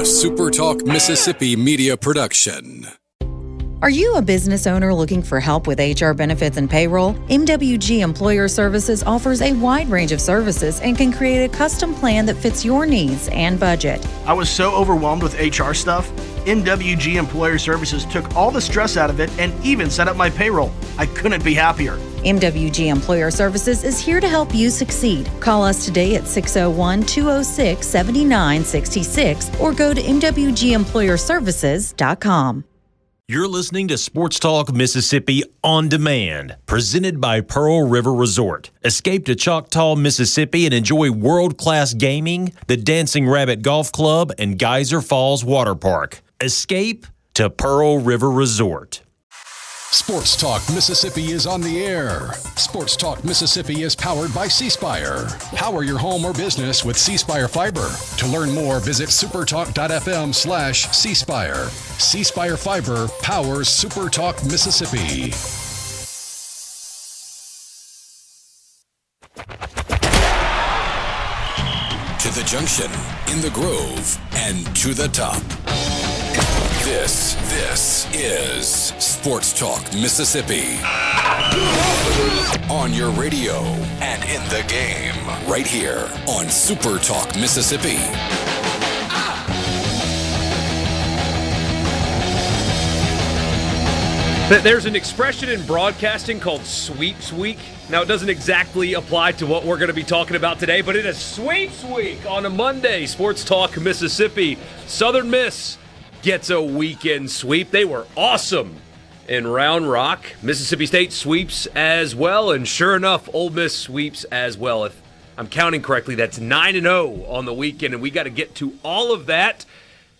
SuperTalk Mississippi media production. Are you a business owner looking for help with HR benefits and payroll? MWG Employer Services offers a wide range of services and can create a custom plan that fits your needs and budget. I was so overwhelmed with HR stuff. MWG Employer Services took all the stress out of it and even set up my payroll. I couldn't be happier. MWG Employer Services is here to help you succeed. Call us today at 601-206-7966 or go to MWGEmployerServices.com. You're listening to Sports Talk Mississippi On Demand, presented by Pearl River Resort. Escape to Choctaw, Mississippi and enjoy world-class gaming, the Dancing Rabbit Golf Club, and Geyser Falls Water Park. Escape to Pearl River Resort. Sports Talk Mississippi is on the air. Sports Talk Mississippi is powered by C Spire. Power your home or business with C Spire Fiber. To learn more, visit supertalk.fm/C Spire. C Spire Fiber powers SuperTalk Mississippi. To the junction, in the Grove, and to the top. This is Sports Talk Mississippi. On your radio and in the game, right here on Super Talk Mississippi. There's an expression in broadcasting called Sweeps Week. Now, it doesn't exactly apply to what we're going to be talking about today, but it is Sweeps Week on a Monday. Sports Talk Mississippi. Southern Miss gets a weekend sweep. They were awesome in Round Rock. Mississippi State sweeps as well, and sure enough, Ole Miss sweeps as well. If I'm counting correctly, that's 9-0 on the weekend, and we got to get to all of that,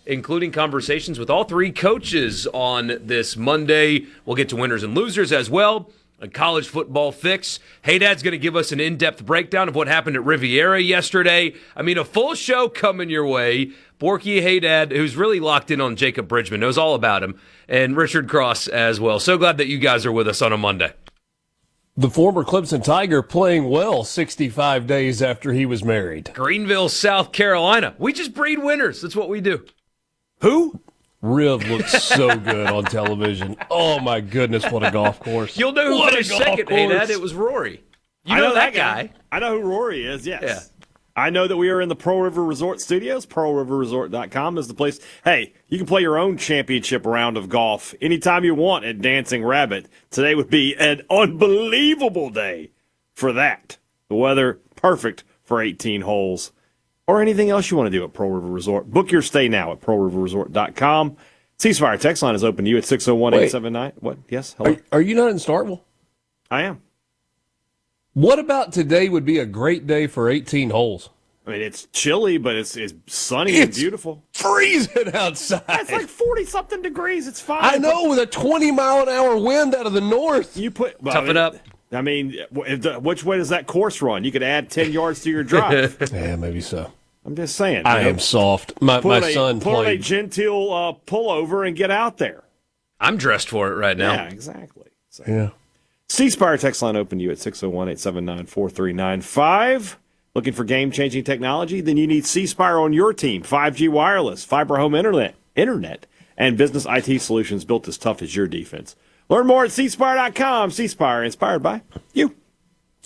including conversations with all three coaches on this Monday. We'll get to winners and losers as well. A college football fix. Hadad's going to give us an in-depth breakdown of what happened at Riviera yesterday. I mean, a full show coming your way. Borkey Hadad, who's really locked in on Jacob Bridgman, knows all about him, and Richard Cross as well. So glad that you guys are with us on a Monday. The former Clemson Tiger playing well 65 days after he was married. Greenville, South Carolina. We just breed winners. That's what we do. Who? Riv looks so good on television. Oh, my goodness, what a golf course. You'll know who finished second, Hadad. It was Rory. You know that guy. I know who Rory is, yes. Yeah. I know that we are in the Pearl River Resort studios. PearlRiverResort.com is the place. Hey, you can play your own championship round of golf anytime you want at Dancing Rabbit. Today would be an unbelievable day for that. The weather, perfect for 18 holes. Or anything else you want to do at Pearl River Resort. Book your stay now at PearlRiverResort.com. C-Spire text line is open to you at 601-879. What? Yes? Hello? Are you not in Starkville? I am. What about today would be a great day for 18 holes? I mean, it's chilly, but it's sunny and beautiful. Freezing outside. It's like 40-something degrees. It's fine. I know, with a 20-mile-an-hour wind out of the north. Tough it up. I mean, which way does that course run? You could add 10 yards to your drive. Yeah, maybe so. I'm just saying. I am soft. My son put on a played. genteel pullover and get out there. I'm dressed for it right now. Yeah, exactly. So. Yeah. C-Spire text line open to you at 601-879-4395. Looking for game-changing technology? Then you need C-Spire on your team. 5G wireless, fiber home internet, and business IT solutions built as tough as your defense. Learn more at cspire.com. C-Spire, inspired by you.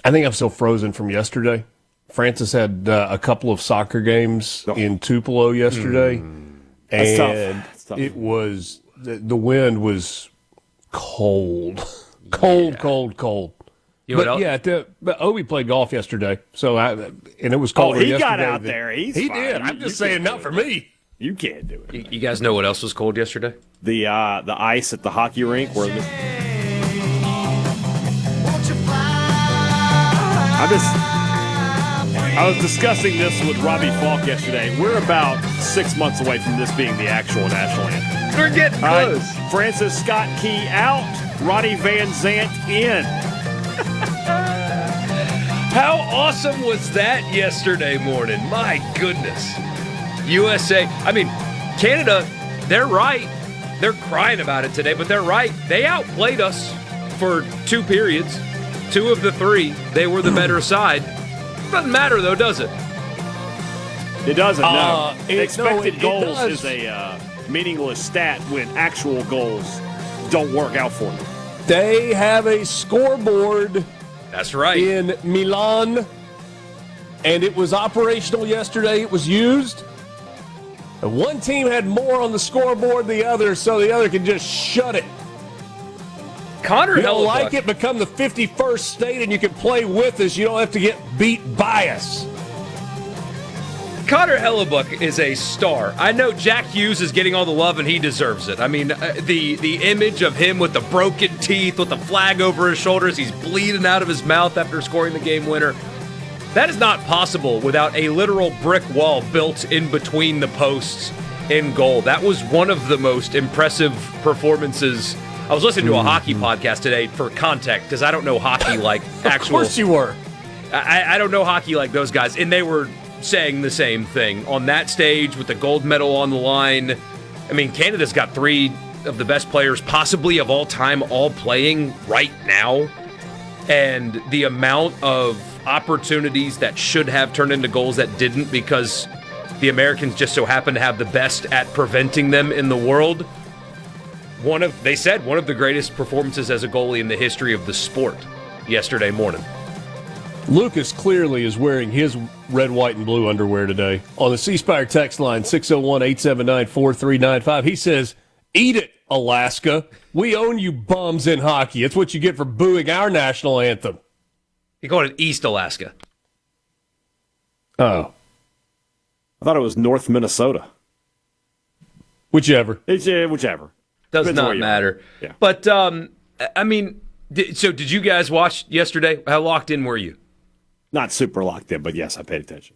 I think I'm still frozen from yesterday. Francis had a couple of soccer games in Tupelo yesterday. That's and tough. It was, the wind was cold. Cold. But Obi played golf yesterday, and it was colder yesterday. He got out there. He did. I'm just saying, not for me. You can't do it. You guys know what else was cold yesterday? The ice at the hockey rink. I was discussing this with Robbie Falk yesterday. We're about 6 months away from this being the actual national anthem. We're getting close. Francis Scott Key out. Ronnie Van Zant in. How awesome was that yesterday morning? My goodness. USA. I mean, Canada, they're right. They're crying about it today, but they're right. They outplayed us for 2 periods. 2 of the 3, they were the better side. Doesn't matter, though, does it? It doesn't, no. Expected goals is a meaningless stat when actual goals don't work out for them. They have a scoreboard. That's right. In Milan, and it was operational yesterday. It was used. And one team had more on the scoreboard than the other, so the other can just shut it. Connor you don't Hellebuck. like it, become the 51st state, and you can play with us. You don't have to get beat by us. Connor Hellebuck is a star. I know Jack Hughes is getting all the love, and he deserves it. I mean, the image of him with the broken teeth, with the flag over his shoulders, he's bleeding out of his mouth after scoring the game winner. That is not possible without a literal brick wall built in between the posts in goal. That was one of the most impressive performances. I was listening to a hockey podcast today for context, because I don't know hockey like actual. Of course you were. I don't know hockey like those guys, and they were saying the same thing on that stage with the gold medal on the line. I mean, Canada's got three of the best players possibly of all time all playing right now, and the amount of opportunities that should have turned into goals that didn't because the Americans just so happen to have the best at preventing them in the world. They said one of the greatest performances as a goalie in the history of the sport yesterday morning. Lucas clearly is wearing his red, white, and blue underwear today. On the C Spire text line, 601-879-4395, he says, "Eat it, Alaska. We own you bums in hockey. It's what you get for booing our national anthem." You call it East Alaska. Oh. I thought it was North Minnesota. Whichever. Whichever. Does Depends not matter. Yeah. But, I mean, so did you guys watch yesterday? How locked in were you? Not super locked in, but yes, I paid attention.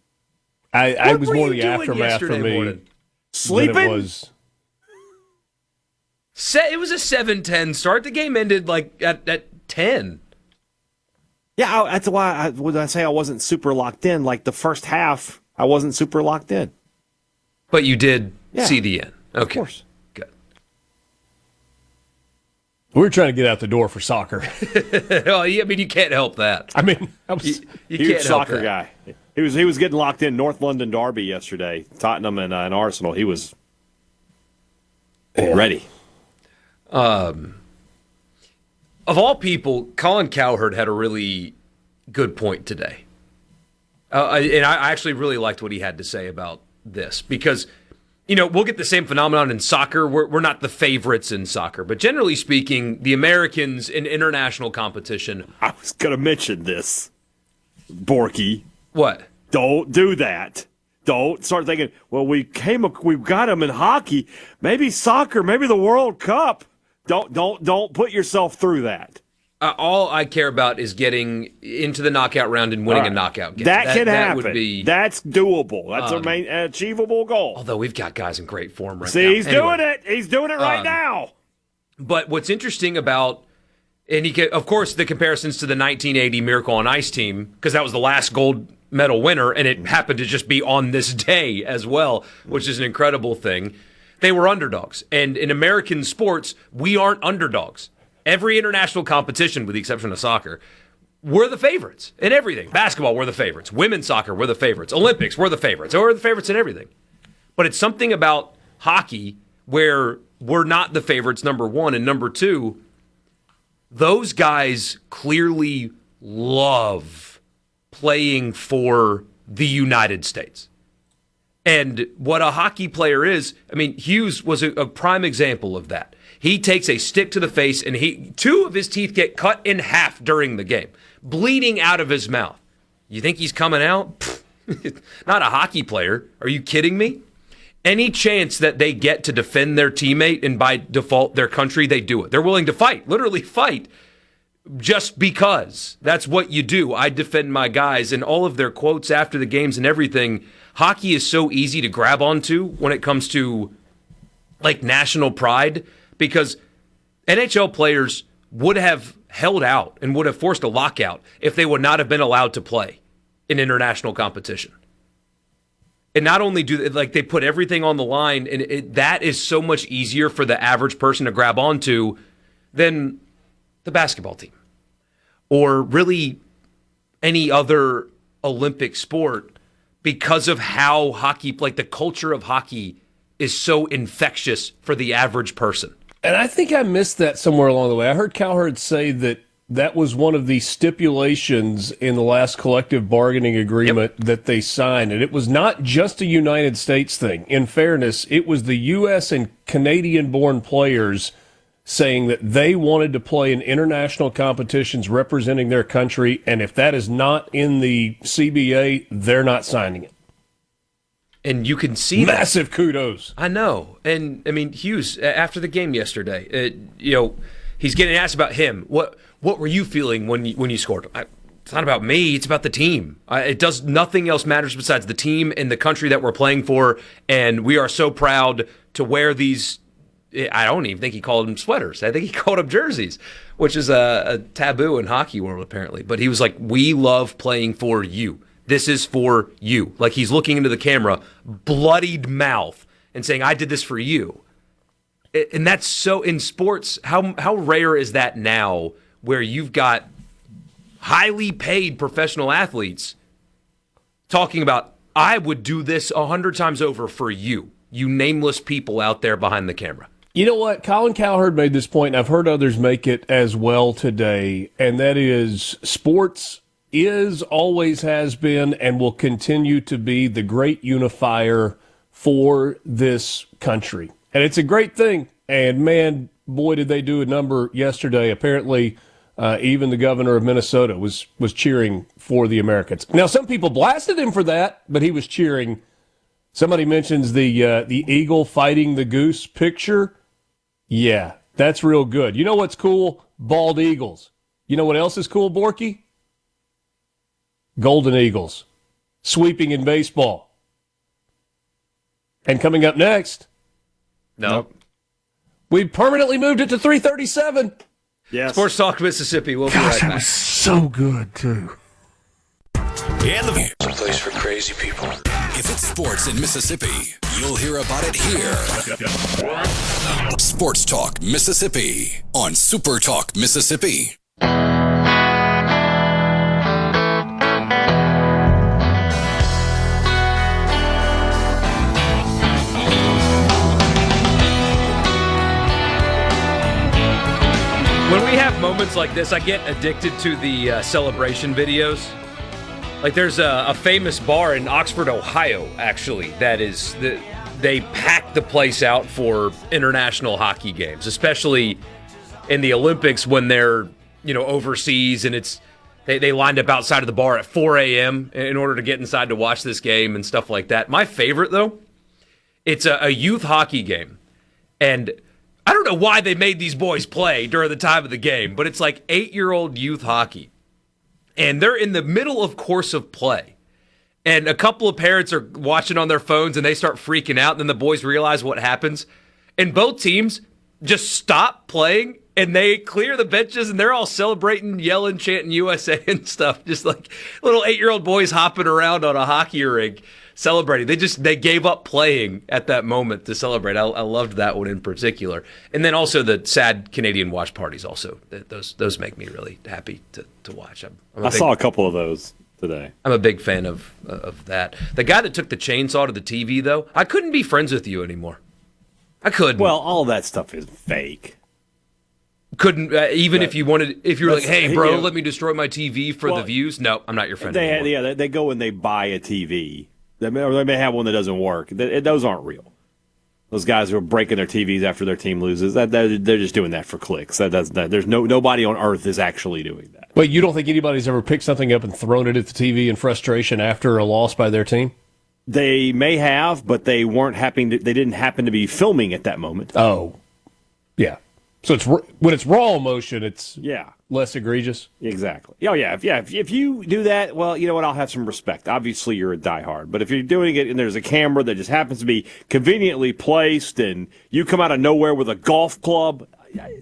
I was more the aftermath for me. Morning? Sleeping? It was a 7-10 start. The game ended like at 10. Yeah, that's why when I say I wasn't super locked in, like the first half, I wasn't super locked in. But you did see the end. Okay. Of course. Good. we were trying to get out the door for soccer. Well, I mean, you can't help that. I mean, I was you huge can't help soccer that. guy. He was getting locked in North London Derby yesterday, Tottenham and Arsenal. He was ready. Of all people, Colin Cowherd had a really good point today. And I actually really liked what he had to say about this because, you know, we'll get the same phenomenon in soccer. We're not the favorites in soccer. But generally speaking, the Americans in international competition. I was going to mention this, Borkey. What? Don't do that. Don't start thinking, well, we've got them in hockey. Maybe soccer, maybe the World Cup. Don't put yourself through that. All I care about is getting into the knockout round and winning a knockout game. That can happen. Would be, that's doable. That's an achievable goal. Although we've got guys in great form right now. See, he's doing it. He's doing it right now. But what's interesting about, and of course, the comparisons to the 1980 Miracle on Ice team, because that was the last gold medal winner, and it happened to just be on this day as well, which is an incredible thing. They were underdogs. And in American sports, we aren't underdogs. Every international competition, with the exception of soccer, we're the favorites in everything. Basketball, we're the favorites. Women's soccer, we're the favorites. Olympics, we're the favorites. We're the favorites in everything. But it's something about hockey where we're not the favorites, number one. And number two, those guys clearly love playing for the United States. And what a hockey player is, I mean, Hughes was a prime example of that. He takes a stick to the face, and two of his teeth get cut in half during the game, bleeding out of his mouth. You think he's coming out? Not a hockey player. Are you kidding me? Any chance that they get to defend their teammate and by default their country, they do it. They're willing to fight, literally fight, just because. That's what you do. I defend my guys, and all of their quotes after the games and everything. Hockey is so easy to grab onto when it comes to like national pride, because NHL players would have held out and would have forced a lockout if they would not have been allowed to play in international competition. And not only do they put everything on the line, and that is so much easier for the average person to grab onto than the basketball team or really any other Olympic sport, because of how hockey, like the culture of hockey, is so infectious for the average person. And I think I missed that somewhere along the way. I heard Cowherd say that was one of the stipulations in the last collective bargaining agreement that they signed. And it was not just a United States thing. In fairness, it was the U.S. and Canadian-born players saying that they wanted to play in international competitions representing their country, and if that is not in the CBA, they're not signing it. And you can see massive kudos. I know. And, I mean, Hughes, after the game yesterday, he's getting asked about him. What were you feeling when you scored? It's not about me. It's about the team. Nothing else matters besides the team and the country that we're playing for, and we are so proud to wear these. I don't even think he called them sweaters. I think he called them jerseys, which is a taboo in hockey world, apparently. But he was like, we love playing for you. This is for you. Like he's looking into the camera, bloodied mouth, and saying, I did this for you. And that's so in sports, how rare is that now where you've got highly paid professional athletes talking about, I would do this 100 times over for you nameless people out there behind the camera. You know what? Colin Cowherd made this point, and I've heard others make it as well today, and that is sports is, always has been, and will continue to be the great unifier for this country. And it's a great thing. And, man, boy, did they do a number yesterday. Apparently, even the governor of Minnesota was cheering for the Americans. Now, some people blasted him for that, but he was cheering. Somebody mentions the eagle fighting the goose picture. Yeah, that's real good. You know what's cool? Bald eagles. You know what else is cool, Borkey? Golden eagles. Sweeping in baseball. And coming up next. Nope. We permanently moved it to 3:37. Yes. Sports Talk Mississippi. We'll be right back. That was so good, too. And the place for crazy people. If it's sports in Mississippi, you'll hear about it here. Sports Talk Mississippi on SuperTalk Mississippi. When we have moments like this, I get addicted to the celebration videos. Like there's a famous bar in Oxford, Ohio, actually, they pack the place out for international hockey games, especially in the Olympics when they're, overseas, and they lined up outside of the bar at 4 a.m. in order to get inside to watch this game and stuff like that. My favorite, though, it's a youth hockey game, and I don't know why they made these boys play during the time of the game, but it's like 8-year-old youth hockey. And they're in the middle of course of play. And a couple of parents are watching on their phones and they start freaking out. And then the boys realize what happens. And both teams just stop playing and they clear the benches and they're all celebrating, yelling, chanting USA and stuff. Just like little 8-year-old boys hopping around on a hockey rink celebrating. They gave up playing at that moment to celebrate. I loved that one in particular. And then also the sad Canadian watch parties also. Those make me really happy to watch. I saw a couple of those today. I'm a big fan of that. The guy that took the chainsaw to the TV, though, I couldn't be friends with you anymore. I couldn't. Well, all that stuff is fake. Couldn't if you wanted. If you were like, "Hey, bro, let me destroy my TV for the views." No, I'm not your friend anymore. They go and they buy a TV. They may have one that doesn't work. Those aren't real. Those guys who are breaking their TVs after their team loses, they're just doing that for clicks. There's nobody on earth is actually doing that. But you don't think anybody's ever picked something up and thrown it at the TV in frustration after a loss by their team? They may have, but they weren't happy. They didn't happen to be filming at that moment. Oh, yeah. So when it's raw emotion, it's less egregious. Exactly. Oh yeah. If you do that, well, you know what? I'll have some respect. Obviously, you're a diehard. But if you're doing it and there's a camera that just happens to be conveniently placed, and you come out of nowhere with a golf club,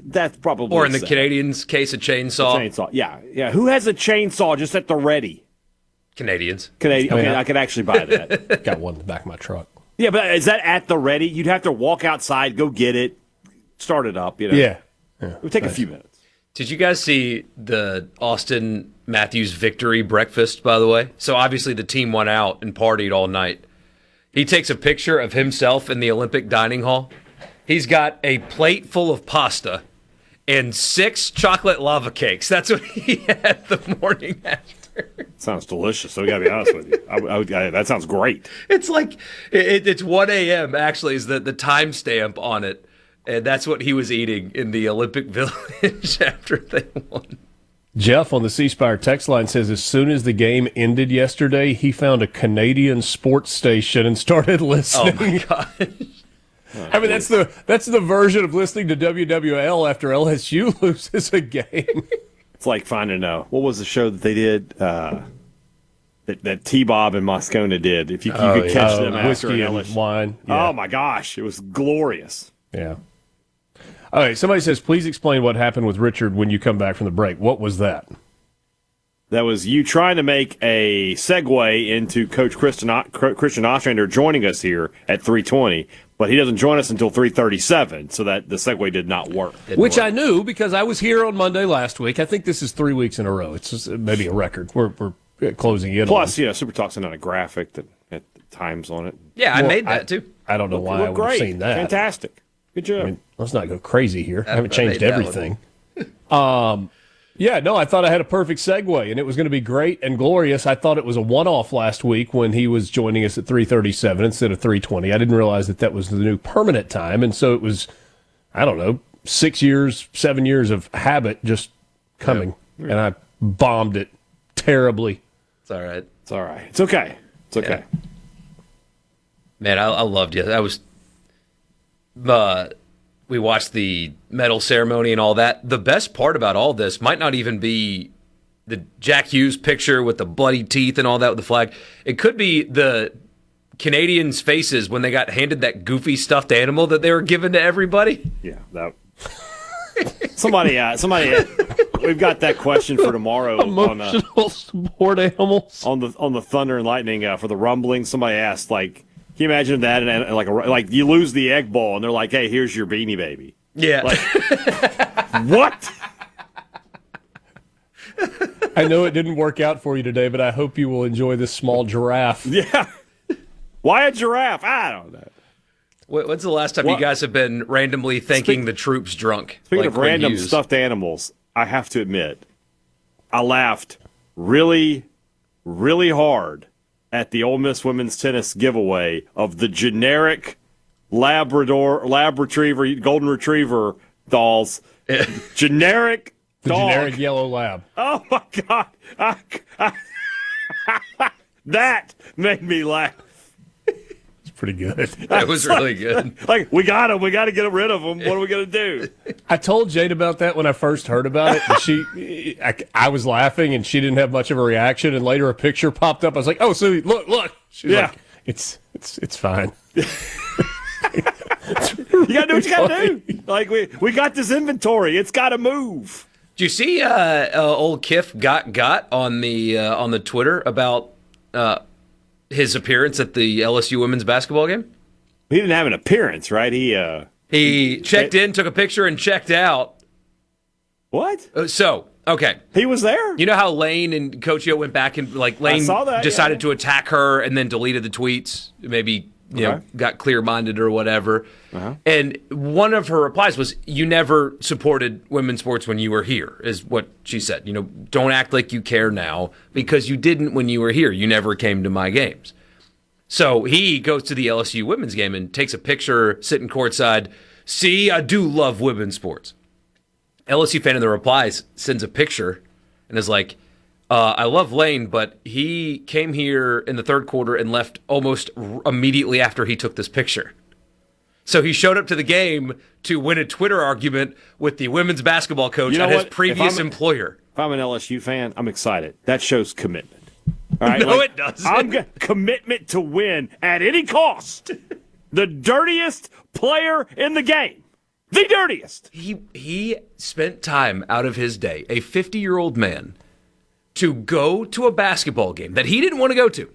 that's probably or in the Canadians' case, a chainsaw. Chainsaw. Yeah. Who has a chainsaw just at the ready? Canadians. Okay, I could actually buy that. Got one in the back of my truck. Yeah, but is that at the ready? You'd have to walk outside, go get it. Start it up, Yeah. It would take a few minutes. Did you guys see the Austin Matthews victory breakfast, by the way? So obviously the team went out and partied all night. He takes a picture of himself in the Olympic dining hall. He's got a plate full of pasta and 6 chocolate lava cakes. That's what he had the morning after. Sounds delicious. So we gotta be honest with you. That sounds great. It's like it's 1 a.m. actually is the timestamp on it, and that's what he was eating in the Olympic Village after they won. Jeff on the C Spire text line says as soon as the game ended yesterday, he found a Canadian sports station and started listening. Oh my gosh. I mean, that's the version of listening to WWL after LSU loses a game. It's like finding what was the show that they did that T-Bob and Moscona did? If you could catch them after whiskey an and LSU. wine. Yeah. Oh my gosh, it was glorious. Yeah. All right, somebody says, please explain what happened with Richard when you come back from the break. What was that? That was you trying to make a segue into Coach Christian Ostrander joining us here at 3:20, but he doesn't join us until 3:37, so that the segue did not work. Which I knew because I was here on Monday last week. I think this is 3 weeks in a row. It's just maybe a record. We're closing in. Plus, SuperTalk sent out a graphic that had times on it. Yeah, I made that too. I don't know why I would have seen that. Fantastic. Good job. I mean, let's not go crazy here. I haven't changed everything. Yeah, no, I thought I had a perfect segue, and it was going to be great and glorious. I thought it was a one-off last week when he was joining us at 3:37 instead of 3:20. I didn't realize that was the new permanent time, and so it was, I don't know, 6 years, 7 years of habit just coming, and I bombed it terribly. It's all right. It's all right. It's okay. It's okay. Yeah. Man, I loved you. I was... we watched the medal ceremony and all that. The best part about all this might not even be the Jack Hughes picture with the bloody teeth and all that with the flag. It could be the Canadians' faces when they got handed that goofy stuffed animal that they were giving to everybody. Yeah, that. Somebody, we've got that question for tomorrow. Emotional support animals on the Thunder and Lightning for the rumbling. Somebody asked, like, can you imagine that? And like you lose the egg bowl, and they're like, "Hey, here's your Beanie Baby." Yeah. Like, what? I know it didn't work out for you today, but I hope you will enjoy this small giraffe. Yeah. Why a giraffe? I don't know. When's the last time you guys have been randomly thanking the troops drunk? Speaking of random stuffed animals, I have to admit, I laughed really, really hard at the Ole Miss women's tennis giveaway of the generic lab retriever, golden retriever dolls. Generic the dog. Generic yellow lab. Oh, my God. That made me laugh. It's pretty good. That was really good. Like, we got them. We got to get rid of them. What are we going to do? I told Jade about that when I first heard about it. And I was laughing, and she didn't have much of a reaction. And later, a picture popped up. I was like, "Oh, so look." She's like, "It's fine." You got to do what you got to do. Like we got this inventory. It's got to move. Did you see old Kiff got on the Twitter about his appearance at the LSU women's basketball game? He didn't have an appearance, right? He checked in, took a picture, and checked out. What? Okay. He was there? You know how Lane and Coach O went back and, like, Lane decided to attack her and then deleted the tweets, maybe, got clear-minded or whatever. Uh-huh. And one of her replies was, "You never supported women's sports when you were here," is what she said. Don't act like you care now because you didn't when you were here. You never came to my games. So he goes to the LSU women's game and takes a picture sitting courtside. "See, I do love women's sports." LSU fan in the replies sends a picture and is like, "I love Lane, but he came here in the third quarter and left almost immediately after he took this picture. So he showed up to the game to win a Twitter argument with the women's basketball coach at his previous employer." If I'm an LSU fan, I'm excited. That shows commitment. All right? No, it doesn't. Commitment to win at any cost. The dirtiest player in the game. The dirtiest. He spent time out of his day, a 50-year-old man, to go to a basketball game that he didn't want to go to.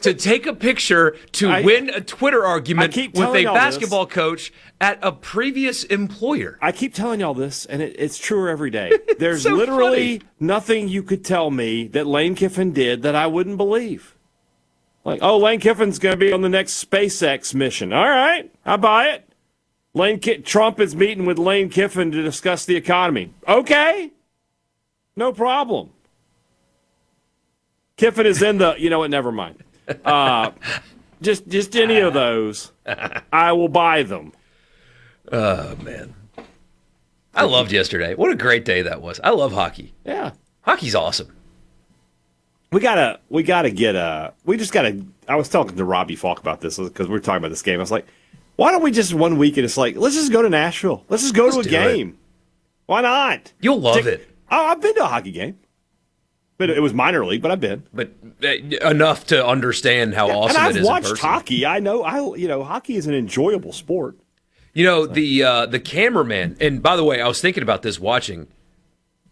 to take a picture to win a Twitter argument with a basketball coach at a previous employer. I keep telling y'all this, and it's truer every day. There's so literally nothing you could tell me that Lane Kiffin did that I wouldn't believe. Like, oh, Lane Kiffin's going to be on the next SpaceX mission. All right, I buy it. Trump is meeting with Lane Kiffin to discuss the economy. Okay, no problem. Kiffin is in the, you know what, never mind. Just any of those, I will buy them. Oh, man. I loved yesterday. What a great day that was. I love hockey. Yeah. Hockey's awesome. We just gotta, I was talking to Robbie Falk about this because we were talking about this game. I was like, why don't we just 1 week and it's like, let's just go to Nashville. Let's just go to a game. Why not? You'll love it. Oh, I've been to a hockey game. But it was minor league, but I've been. But enough to understand how awesome it is in person. And I've watched hockey. I know, hockey is an enjoyable sport. You know, the cameraman, and by the way, I was thinking about this watching.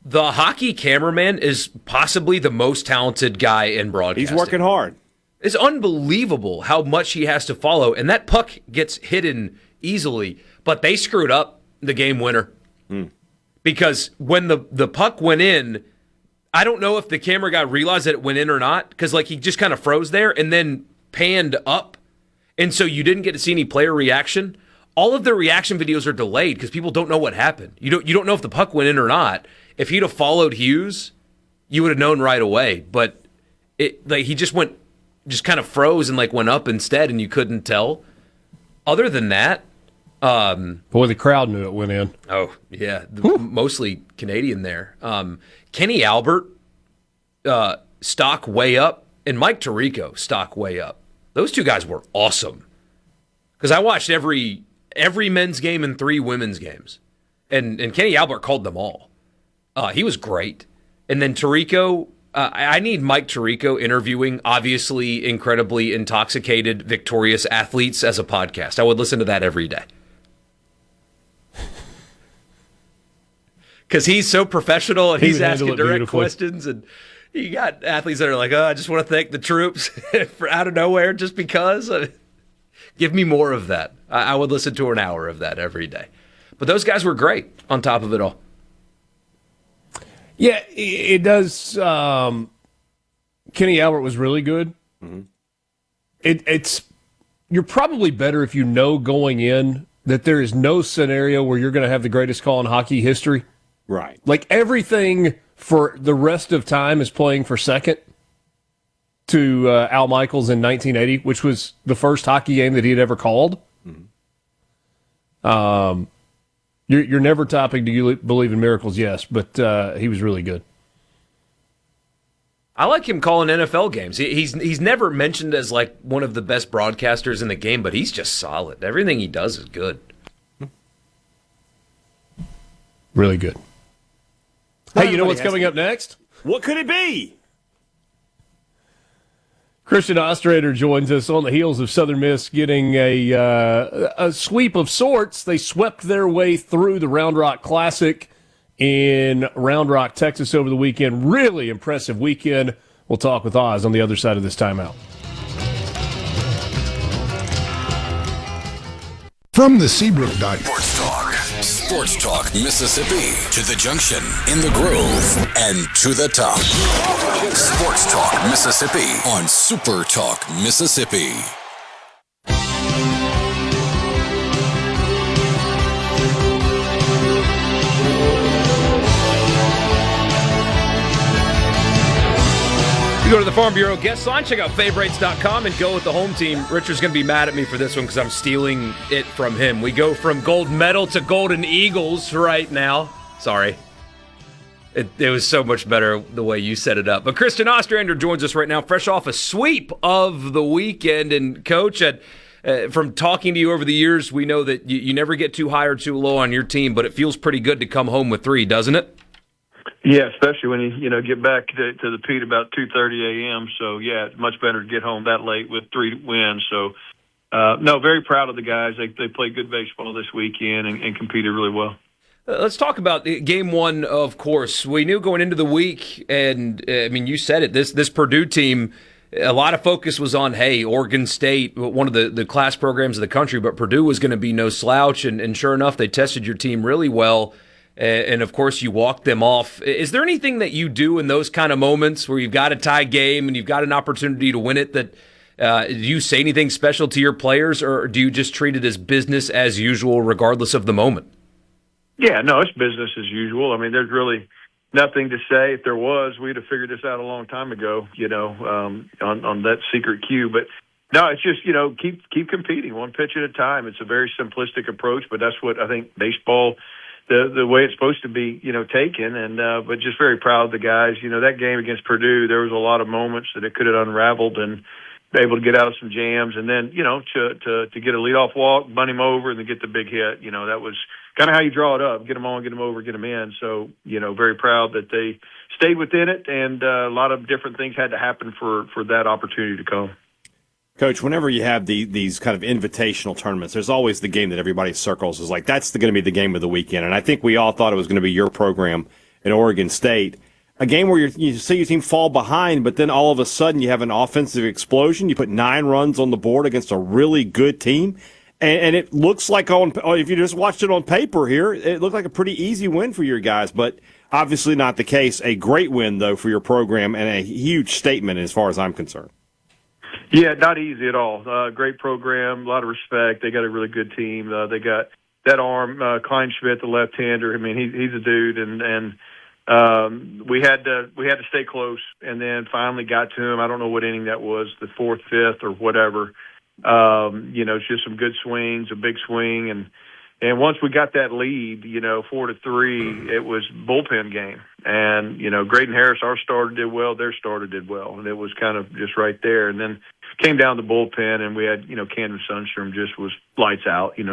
The hockey cameraman is possibly the most talented guy in broadcasting. He's working hard. It's unbelievable how much he has to follow, and that puck gets hidden easily, but they screwed up the game winner. Because when the puck went in, I don't know if the camera guy realized that it went in or not, because like he just kind of froze there and then panned up, and so you didn't get to see any player reaction. All of the reaction videos are delayed because people don't know what happened. You don't know if the puck went in or not. If he'd have followed Hughes, you would have known right away. But he just kind of froze and like went up instead, and you couldn't tell. Other than that, boy, the crowd knew it went in. Oh yeah, mostly Canadian there. Kenny Albert, stock way up, and Mike Tirico, stock way up. Those two guys were awesome because I watched every men's game and 3 women's games, and Kenny Albert called them all. He was great. And then Tirico, I need Mike Tirico interviewing obviously incredibly intoxicated, victorious athletes as a podcast. I would listen to that every day. Because he's so professional and he's asking direct questions, and you got athletes that are like, I just want to thank the troops for out of nowhere just because. Give me more of that. I would listen to an hour of that every day. But those guys were great on top of it all. Yeah, it does. Kenny Albert was really good. Mm-hmm. It's you're probably better if you know going in that there is no scenario where you're going to have the greatest call in hockey history. Right. Like everything for the rest of time is playing for second to Al Michaels in 1980, which was the first hockey game that he had ever called. Mm-hmm. You're never topping Do You Believe in Miracles? Yes, but he was really good. I like him calling NFL games. He's never mentioned as like one of the best broadcasters in the game, but he's just solid. Everything he does is good. Really good. Hey, you know what's coming up next? What could it be? Christian Ostrander joins us on the heels of Southern Miss getting a sweep of sorts. They swept their way through the Round Rock Classic in Round Rock, Texas over the weekend. Really impressive weekend. We'll talk with Oz on the other side of this timeout. From the Seabrook Diner. Sports Talk Mississippi. To the junction, in the groove, and to the top. Sports Talk Mississippi on Super Talk Mississippi. You go to the Farm Bureau guest line, check out favorites.com and go with the home team. Richard's going to be mad at me for this one because I'm stealing it from him. We go from gold medal to Golden Eagles right now. Sorry. It was so much better the way you set it up. But Christian Ostrander joins us right now, fresh off a sweep of the weekend. And, Coach, from talking to you over the years, we know that you never get too high or too low on your team, but it feels pretty good to come home with 3, doesn't it? Yeah, especially when you get back to the Pete about 2:30 a.m. So yeah, it's much better to get home that late with 3 wins. So no, very proud of the guys. They played good baseball this weekend and competed really well. Let's talk about game 1. Of course, we knew going into the week, and I mean, you said it. This Purdue team a lot of focus was on, hey, Oregon State, one of the class programs of the country, but Purdue was going to be no slouch, and sure enough, they tested your team really well, and of course, you walked them off. Is there anything that you do in those kind of moments where you've got a tie game and you've got an opportunity to win it that do you say anything special to your players, or do you just treat it as business as usual regardless of the moment? Yeah, no, it's business as usual. I mean, there's really nothing to say. If there was, we'd have figured this out a long time ago, on that secret cue. But no, it's just, keep competing one pitch at a time. It's a very simplistic approach, but that's what I think baseball, the way it's supposed to be, taken. And but just very proud of the guys. That game against Purdue, there was a lot of moments that it could have unraveled and able to get out of some jams, and then to get a leadoff walk, bunt him over, and then get the big hit. That was kind of how you draw it up: get them on, get them over, get them in. So very proud that they stayed within it, and a lot of different things had to happen for that opportunity to come. Coach, whenever you have these kind of invitational tournaments, there's always the game that everybody circles is like that's going to be the game of the weekend, and I think we all thought it was going to be your program in Oregon State. A game where you see your team fall behind, but then all of a sudden you have an offensive explosion. You put 9 runs on the board against a really good team, and it looks like if you just watched it on paper here, it looked like a pretty easy win for your guys, but obviously not the case. A great win, though, for your program and a huge statement as far as I'm concerned. Yeah, not easy at all. Great program, a lot of respect. They got a really good team. They got that arm, Kleinschmidt, the left-hander. I mean, he's a dude, and we had to stay close, and then finally got to him. I don't know what inning that was, the 4th, 5th, or whatever. It's just some good swings, a big swing, and once we got that lead, 4-3, it was bullpen game. And Graydon Harris, our starter, did well. Their starter did well, and it was kind of just right there. And then came down the bullpen, and we had Camden Sundstrom just was lights out. 8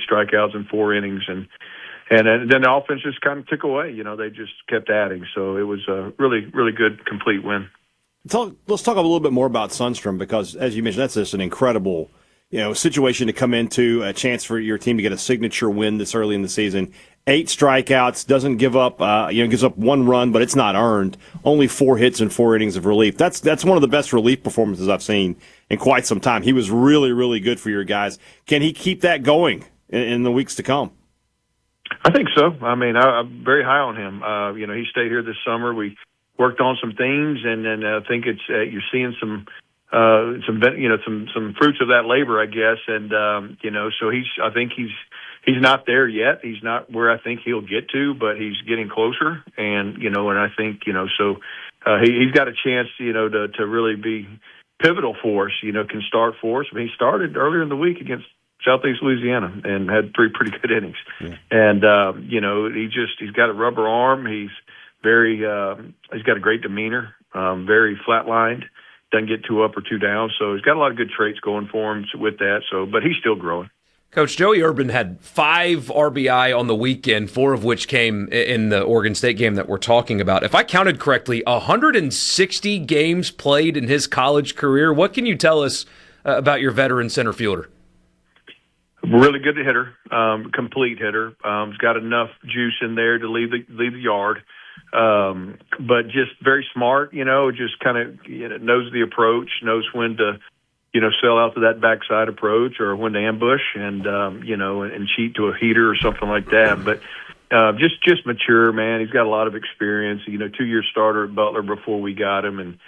strikeouts in 4 innings, and then the offense just kind of took away. They just kept adding. So it was a really, really good, complete win. Let's talk a little bit more about Sundstrom because, as you mentioned, that's just an incredible situation to come into, a chance for your team to get a signature win this early in the season. 8 strikeouts, doesn't give up, gives up 1 run, but it's not earned. Only 4 hits and 4 innings of relief. That's one of the best relief performances I've seen in quite some time. He was really, really good for your guys. Can he keep that going in the weeks to come? I think so. I mean, I'm very high on him. He stayed here this summer. We worked on some things, and then I think it's you're seeing some fruits of that labor, I guess. And so I think he's not there yet. He's not where I think he'll get to, but he's getting closer. And and I think so he's got a chance to really be pivotal for us. Can start for us. I mean, he started earlier in the week against Southeast Louisiana and had 3 pretty good innings. Yeah. And he's got a rubber arm. He's he's got a great demeanor, very flatlined, doesn't get too up or too down. So he's got a lot of good traits going for him with that. So, but he's still growing. Coach, Joey Urban had 5 RBI on the weekend, 4 of which came in the Oregon State game that we're talking about. If I counted correctly, 160 games played in his college career. What can you tell us about your veteran center fielder? Really good hitter, complete hitter. He's got enough juice in there to leave the yard, but just very smart. Just kind of knows the approach, knows when to sell out to that backside approach or when to ambush and and cheat to a heater or something like that. But just mature, man. He's got a lot of experience. 2-year starter at Butler before we got him, and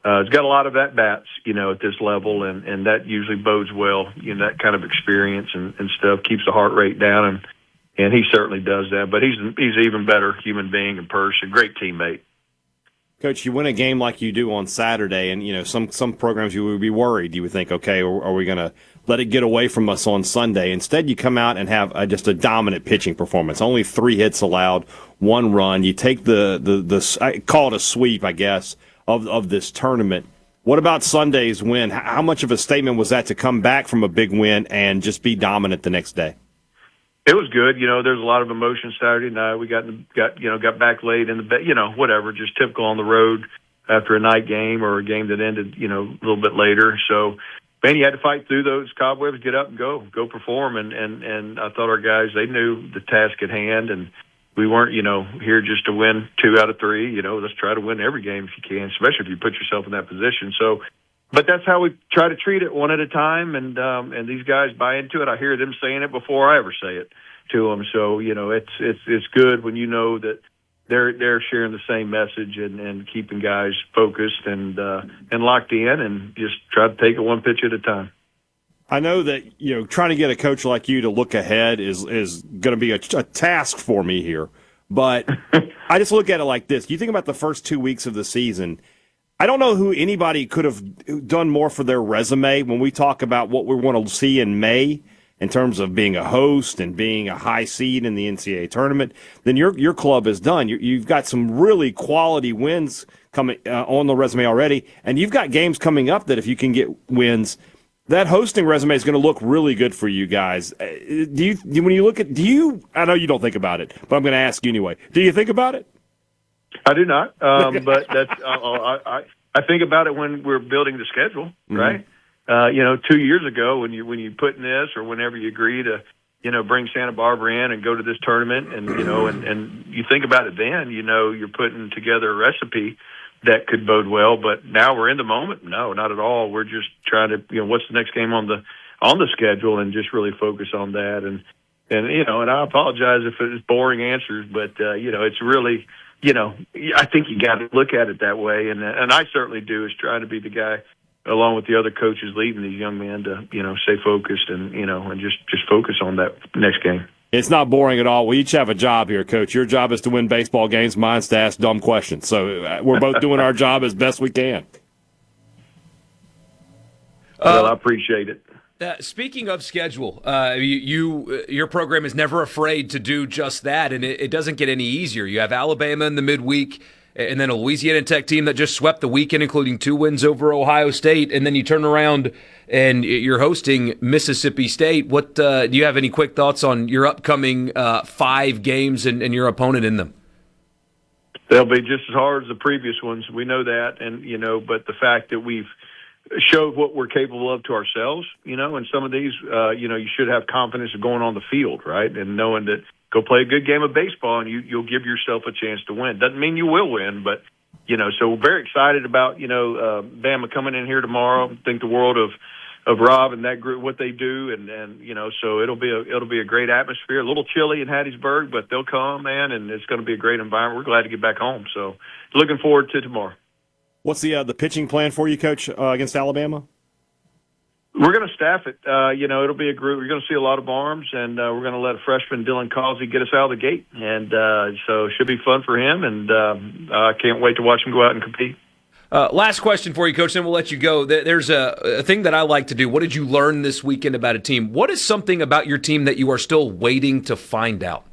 he's got a lot of at-bats, at this level, and that usually bodes well. That kind of experience and stuff keeps the heart rate down, and he certainly does that. But he's an even better human being and person, great teammate. Coach, you win a game like you do on Saturday, and some programs you would be worried. You would think, okay, are we going to let it get away from us on Sunday? Instead, you come out and have just a dominant pitching performance. Only 3 hits allowed, 1 run. You take the I call it a sweep, I guess, of this tournament. What about Sunday's win? How much of a statement was that to come back from a big win and just be dominant the next day? It was good. There's a lot of emotion Saturday night. We got back late in the bed, whatever, just typical on the road after a night game or a game that ended, a little bit later. So, man, you had to fight through those cobwebs, get up and go perform. And I thought our guys, they knew the task at hand, and we weren't, here just to win 2 out of 3. Let's try to win every game if you can, especially if you put yourself in that position. So but that's how we try to treat it, one at a time, and these guys buy into it. I hear them saying it before I ever say it to them. So, it's good when you know that they're sharing the same message and keeping guys focused and locked in, and just try to take it one pitch at a time. I know that, trying to get a coach like you to look ahead is going to be a task for me here. But I just look at it like this. You think about the first 2 weeks of the season. I don't know who anybody could have done more for their resume when we talk about what we want to see in May in terms of being a host and being a high seed in the NCAA tournament than your club has done. You've got some really quality wins coming on the resume already, and you've got games coming up that if you can get wins, that hosting resume is going to look really good for you guys. I know you don't think about it, but I'm going to ask you anyway. Do you think about it? I do not, but that's I think about it when we're building the schedule, right? 2 years ago when you put in this, or whenever you agree to, bring Santa Barbara in and go to this tournament, and and you think about it then, you're putting together a recipe that could bode well. But now we're in the moment. No, not at all. We're just trying to, what's the next game on the schedule, and just really focus on that. And I apologize if it's boring answers, but it's really, I think you got to look at it that way, and I certainly do, is trying to be the guy, along with the other coaches leading these young men, to stay focused and and just focus on that next game. It's not boring at all. We each have a job here, Coach. Your job is to win baseball games. Mine's to ask dumb questions. So we're both doing our job as best we can. Well, I appreciate it. Speaking of schedule, your program is never afraid to do just that, and it doesn't get any easier. You have Alabama in the midweek, and then a Louisiana Tech team that just swept the weekend, including 2 wins over Ohio State, and then you turn around and you're hosting Mississippi State. What do you have any quick thoughts on your upcoming 5 games and your opponent in them? They'll be just as hard as the previous ones. We know that, and but the fact that we've showed what we're capable of to ourselves, and some of these, you should have confidence of going on the field, right, and knowing that go play a good game of baseball and you'll give yourself a chance to win. Doesn't mean you will win, but so we're very excited about Bama coming in here tomorrow. Think the world of Rob and that group, what they do, and so it'll be a great atmosphere. A little chilly in Hattiesburg, but they'll come, man, and it's going to be a great environment. We're glad to get back home, so looking forward to tomorrow. What's the pitching plan for you, Coach, against Alabama? We're going to staff it. It'll be a group. You're going to see a lot of arms, and we're going to let freshman Dylan Causey get us out of the gate. And so it should be fun for him, and I can't wait to watch him go out and compete. Last question for you, Coach, then we'll let you go. There's a thing that I like to do. What did you learn this weekend about a team? What is something about your team that you are still waiting to find out?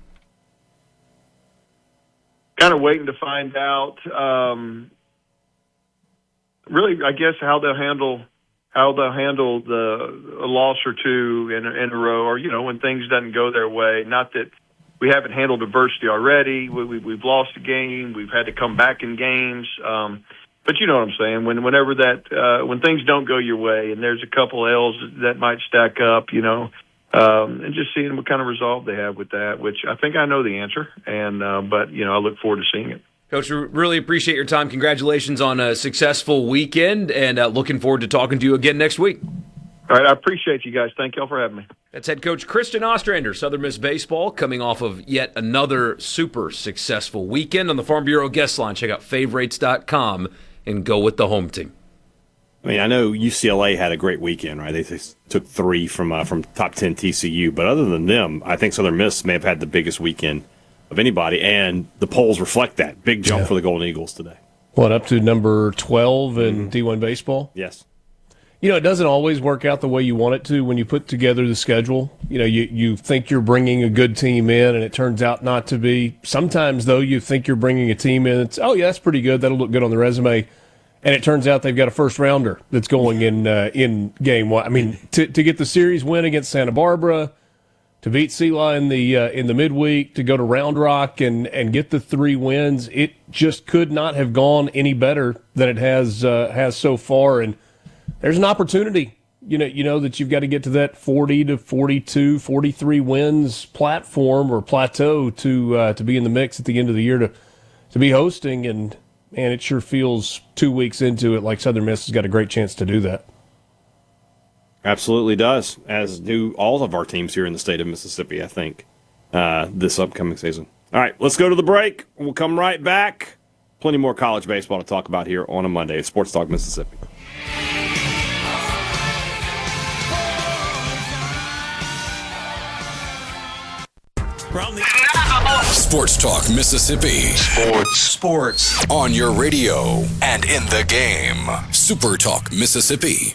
Kind of waiting to find out, really, I guess, how they'll handle a loss or two in a row, or when things doesn't go their way. Not that we haven't handled adversity already. We've lost a game. We've had to come back in games. But you know what I'm saying. Whenever when things don't go your way, and there's a couple L's that might stack up, and just seeing what kind of resolve they have with that. Which I think I know the answer, and but I look forward to seeing it. Coach, we really appreciate your time. Congratulations on a successful weekend, and looking forward to talking to you again next week. All right, I appreciate you guys. Thank y'all for having me. That's head coach Kristen Ostrander, Southern Miss Baseball, coming off of yet another super successful weekend on the Farm Bureau guest line. Check out favorites.com and go with the home team. I mean, I know UCLA had a great weekend, right? They took 3 from top 10 TCU, but other than them, I think Southern Miss may have had the biggest weekend of anybody, and the polls reflect that. Big jump for the Golden Eagles today. What, up to number 12 in D1 baseball? Yes. It doesn't always work out the way you want it to when you put together the schedule. You think you're bringing a good team in, and it turns out not to be. Sometimes, though, you think you're bringing a team in. It's, oh, yeah, that's pretty good. That'll look good on the resume. And it turns out they've got a first-rounder that's going in game one. I mean, to get the series win against Santa Barbara, to beat Sela in the midweek, to go to Round Rock and get the 3 wins, it just could not have gone any better than it has so far. And there's an opportunity. You know that you've got to get to that 40 to 42, 43 wins platform or plateau to be in the mix at the end of the year to be hosting. And man, it sure feels 2 weeks into it like Southern Miss has got a great chance to do that. Absolutely does, as do all of our teams here in the state of Mississippi, I think, this upcoming season. All right, let's go to the break. We'll come right back. Plenty more college baseball to talk about here on a Monday at Sports Talk Mississippi. Sports Talk Mississippi. Sports. On your radio and in the game. Super Talk Mississippi.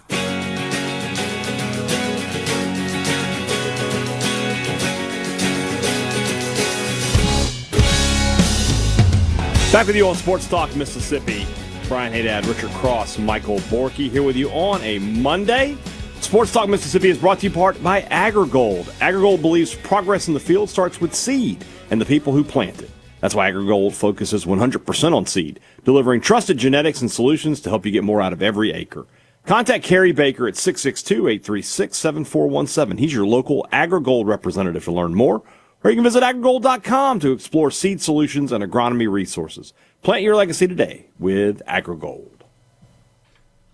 Back with you on Sports Talk Mississippi. Brian Hadad, Richard Cross, Michael Borkey here with you on a Monday. Sports Talk Mississippi is brought to you part by AgriGold. AgriGold believes progress in the field starts with seed and the people who plant it. That's why AgriGold focuses 100% on seed, delivering trusted genetics and solutions to help you get more out of every acre. Contact Kerry Baker at 662-836-7417. He's your local AgriGold representative to learn more. Or you can visit agrigold.com to explore seed solutions and agronomy resources. Plant your legacy today with AgriGold.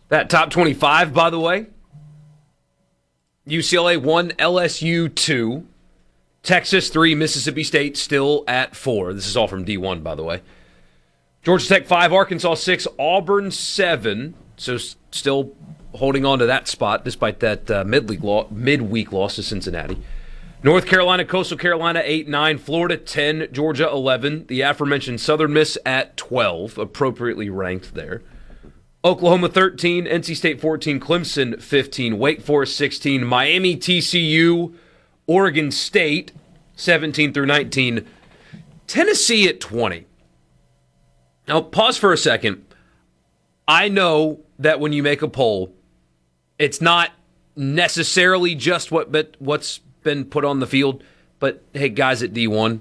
That top 25, by the way, UCLA 1, LSU 2, Texas 3, Mississippi State still at 4. This is all from D1, by the way. Georgia Tech 5, Arkansas 6, Auburn 7. So still holding on to that spot despite that midweek loss to Cincinnati. North Carolina, Coastal Carolina 8-9, Florida 10, Georgia 11, the aforementioned Southern Miss at 12, appropriately ranked there. Oklahoma 13, NC State 14, Clemson 15, Wake Forest 16, Miami, TCU, Oregon State 17 through 19, Tennessee at 20. Now, pause for a second. I know that when you make a poll, it's not necessarily just what's been put on the field, but hey, guys at D1,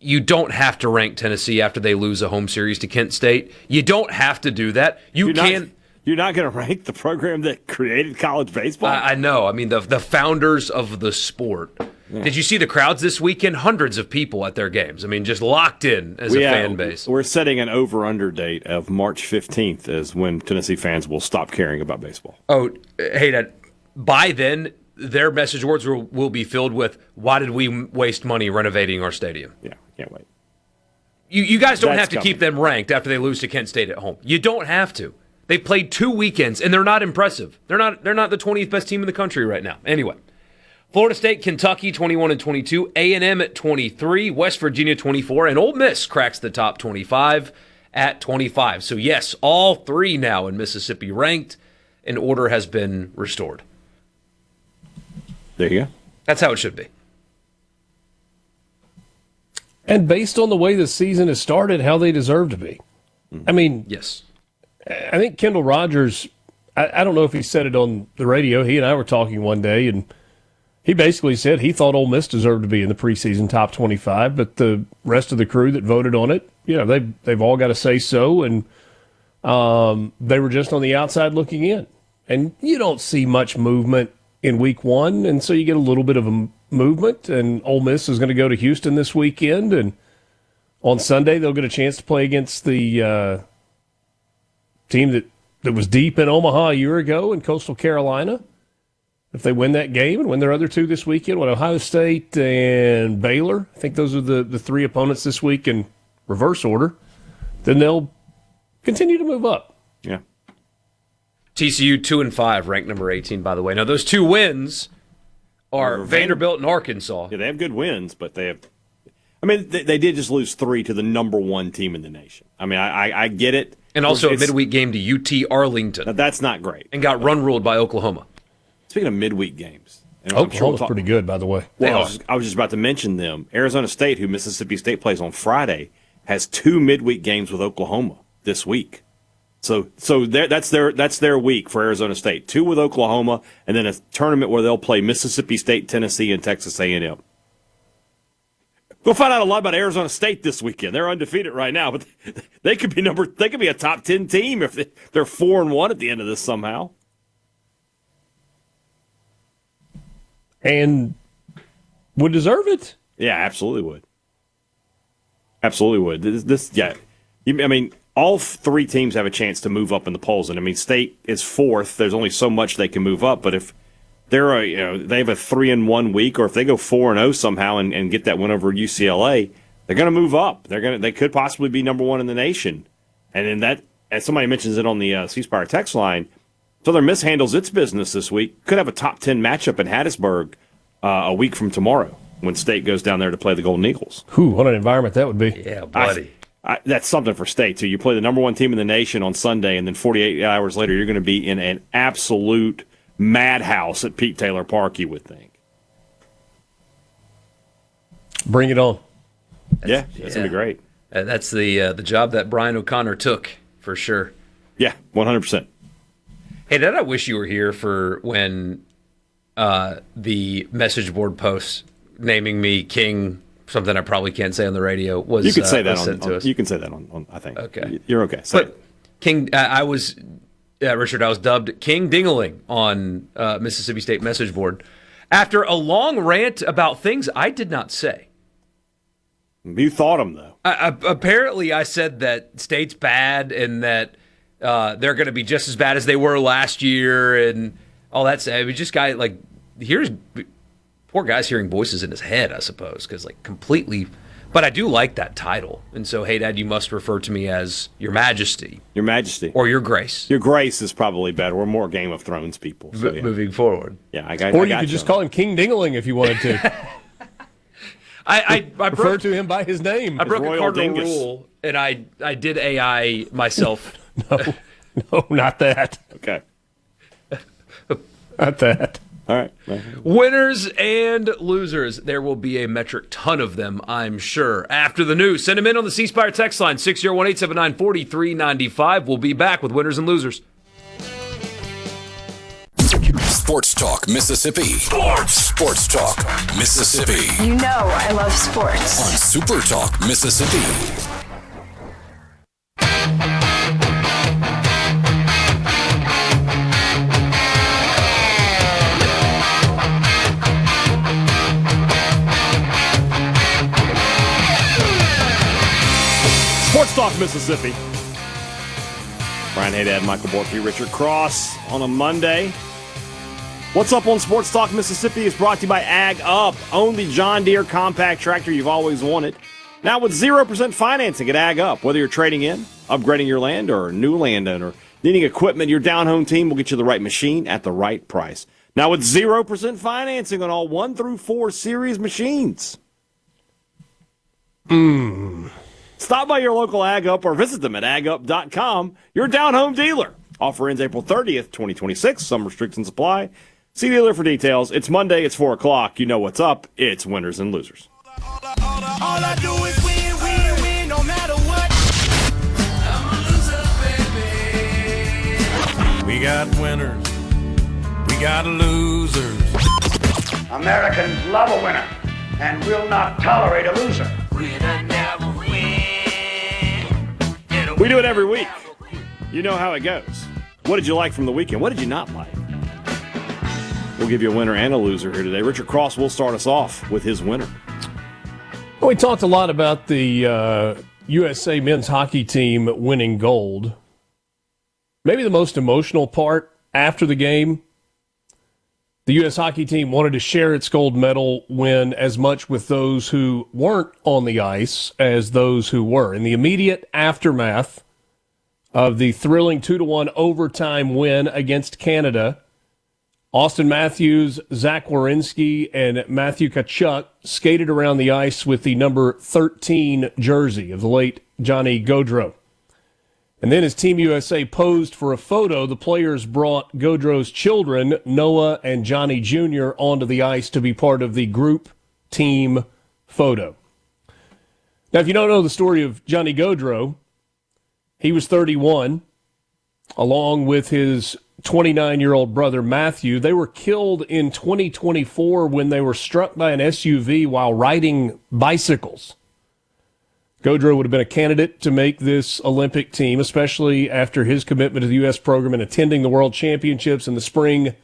you don't have to rank Tennessee after they lose a home series to Kent State. You don't have to do that. You're not going to rank the program that created college baseball? I know. I mean, the founders of the sport. Yeah. Did you see the crowds this weekend? Hundreds of people at their games. I mean, just locked in as a fan base. We're setting an over-under date of March 15th as when Tennessee fans will stop caring about baseball. Oh, hey, by then, their message boards will be filled with, why did we waste money renovating our stadium? Yeah, can't wait. You guys don't have to keep them ranked after they lose to Kent State at home. You don't have to. They've played 2 weekends, and they're not impressive. They're not the 20th best team in the country right now. Anyway, Florida State, Kentucky, 21 and 22, A&M at 23, West Virginia 24, and Ole Miss cracks the top 25 at 25. So yes, all 3 now in Mississippi ranked, and order has been restored. There you go. That's how it should be. And based on the way the season has started, how they deserve to be. I mean, yes. I think Kendall Rogers, I don't know if he said it on the radio. He and I were talking one day, and he basically said he thought Ole Miss deserved to be in the preseason top 25, but the rest of the crew that voted on it, they've all got to say so, and they were just on the outside looking in. And you don't see much movement in week 1, and so you get a little bit of a movement, and Ole Miss is going to go to Houston this weekend, and on Sunday they'll get a chance to play against the team that was deep in Omaha a year ago in Coastal Carolina. If they win that game and win their other 2 this weekend, Ohio State and Baylor, I think those are the 3 opponents this week in reverse order, then they'll continue to move up. Yeah. TCU 2 and 5, ranked number 18, by the way. Now, those 2 wins are Vanderbilt and Arkansas. Yeah, they have good wins, but they did just lose 3 to the number 1 team in the nation. I mean, I get it. And also a midweek game to UT Arlington. Now, that's not great. And got run-ruled by Oklahoma. Speaking of midweek games. Oklahoma's pretty good, by the way. Well, I was just about to mention them. Arizona State, who Mississippi State plays on Friday, has 2 midweek games with Oklahoma this week. So that's their week for Arizona State. 2 with Oklahoma, and then a tournament where they'll play Mississippi State, Tennessee, and Texas A&M. We'll find out a lot about Arizona State this weekend. They're undefeated right now, but they could be a top 10 team if they're 4-1 at the end of this somehow. And would deserve it. Yeah, absolutely would. Absolutely would. All three teams have a chance to move up in the polls, and State is fourth. There's only so much they can move up, but if they have a 3-1 week, or if they go 4-0 somehow and get that win over UCLA, they're going to move up. They could possibly be number one in the nation, and in that, as somebody mentions it on the C Spire text line, Southern Miss handles its business this week. Could have a top 10 matchup in Hattiesburg a week from tomorrow when State goes down there to play the Golden Eagles. What an environment that would be! Yeah, buddy. That's something for State, too. You play the number one team in the nation on Sunday, and then 48 hours later, you're going to be in an absolute madhouse at Pete Taylor Park, you would think. Bring it on. That's going to be great. That's the job that Brian O'Connor took, for sure. Yeah, 100%. Hey, Dad, I wish you were here for when the message board post naming me King, something I probably can't say on the radio, was. You can say that you can say that on I think. Okay, you're okay. But King, Richard, I was dubbed King Dingaling on Mississippi State message board after a long rant about things I did not say. You thought them though. Apparently, I said that State's bad and that they're going to be just as bad as they were last year and all that. Poor guy's hearing voices in his head, I suppose, because completely. But I do like that title, and so, hey, Dad, you must refer to me as Your Majesty. Your Majesty, or Your Grace. Your Grace is probably better. We're more Game of Thrones people. So, moving forward, yeah, Or you could just call him King Dingaling if you wanted to. I refer to him by his name. I broke a cardinal rule, and I did AI myself. No, not that. Okay, not that. All right. Winners and losers. There will be a metric ton of them, I'm sure. After the news, send them in on the C Spire text line, 601-879-4395. We'll be back with winners and losers. Sports Talk Mississippi. Sports Talk Mississippi. You know I love sports. On Super Talk Mississippi. Sports Talk Mississippi. Brian Hadad, Michael Borkey, Richard Cross on a Monday. What's up on Sports Talk Mississippi is brought to you by Ag Up. Own the John Deere compact tractor you've always wanted. Now with 0% financing at Ag Up. Whether you're trading in, upgrading your land, or a new landowner needing equipment, your down-home team will get you the right machine at the right price. Now with 0% financing on all 1 through 4 series machines. Stop by your local Ag Up or visit them at agup.com, your down-home dealer. Offer ends April 30th, 2026. Some restrictions apply. See dealer for details. It's Monday. It's 4 o'clock. You know what's up. It's winners and losers. All I do is win, win, win, no matter what. I'm a loser, baby. We got winners. We got losers. Americans love a winner and will not tolerate a loser. Winner never win. We do it every week. You know how it goes. What did you like from the weekend? What did you not like? We'll give you a winner and a loser here today. Richard Cross will start us off with his winner. Well, we talked a lot about the USA men's hockey team winning gold. Maybe the most emotional part after the game, the U.S. hockey team wanted to share its gold medal win as much with those who weren't on the ice as those who were. In the immediate aftermath of the thrilling 2-1 overtime win against Canada, Austin Matthews, Zach Werenski, and Matthew Tkachuk skated around the ice with the number 13 jersey of the late Johnny Gaudreau. And then as Team USA posed for a photo, the players brought Gaudreau's children, Noah and Johnny Jr., onto the ice to be part of the group team photo. Now, if you don't know the story of Johnny Gaudreau, he was 31, along with his 29-year-old brother, Matthew. They were killed in 2024 when they were struck by an SUV while riding bicycles. Gaudreau would have been a candidate to make this Olympic team, especially after his commitment to the U.S. program and attending the World Championships in the spring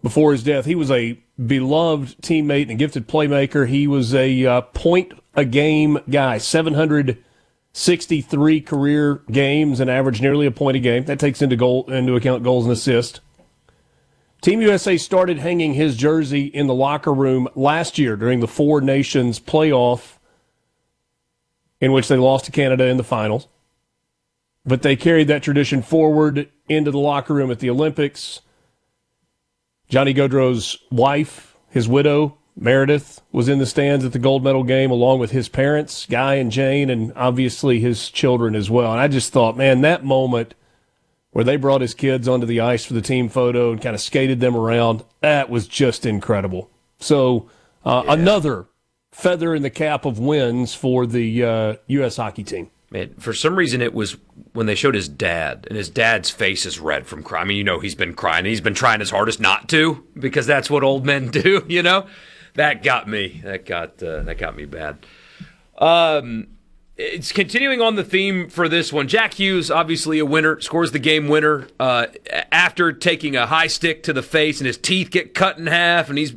before his death. He was a beloved teammate and a gifted playmaker. He was a point-a-game guy, 700 63 career games and averaged nearly a point a game. That takes into account goals and assists. Team USA started hanging his jersey in the locker room last year during the Four Nations playoff in which they lost to Canada in the finals. But they carried that tradition forward into the locker room at the Olympics. Johnny Gaudreau's wife, his widow, Meredith, was in the stands at the gold medal game along with his parents, Guy and Jane, and obviously his children as well. And I just thought, man, that moment where they brought his kids onto the ice for the team photo and kind of skated them around, that was just incredible. So another feather in the cap of wins for the U.S. hockey team. Man, for some reason it was when they showed his dad, and his dad's face is red from crying. I mean, he's been crying, and he's been trying his hardest not to, because that's what old men do, That got me. That got me bad. It's continuing on the theme for this one. Jack Hughes, obviously a winner, scores the game winner after taking a high stick to the face, and his teeth get cut in half, and he's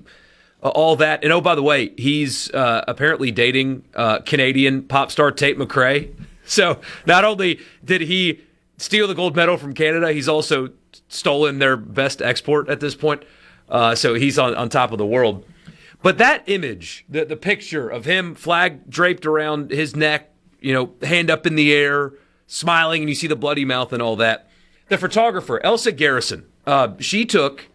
all that. And, oh, by the way, he's apparently dating Canadian pop star Tate McRae. So not only did he steal the gold medal from Canada, he's also stolen their best export at this point. So he's on top of the world. But that image, the picture of him, flag draped around his neck, hand up in the air, smiling, and you see the bloody mouth and all that. The photographer, Elsa Garrison, she took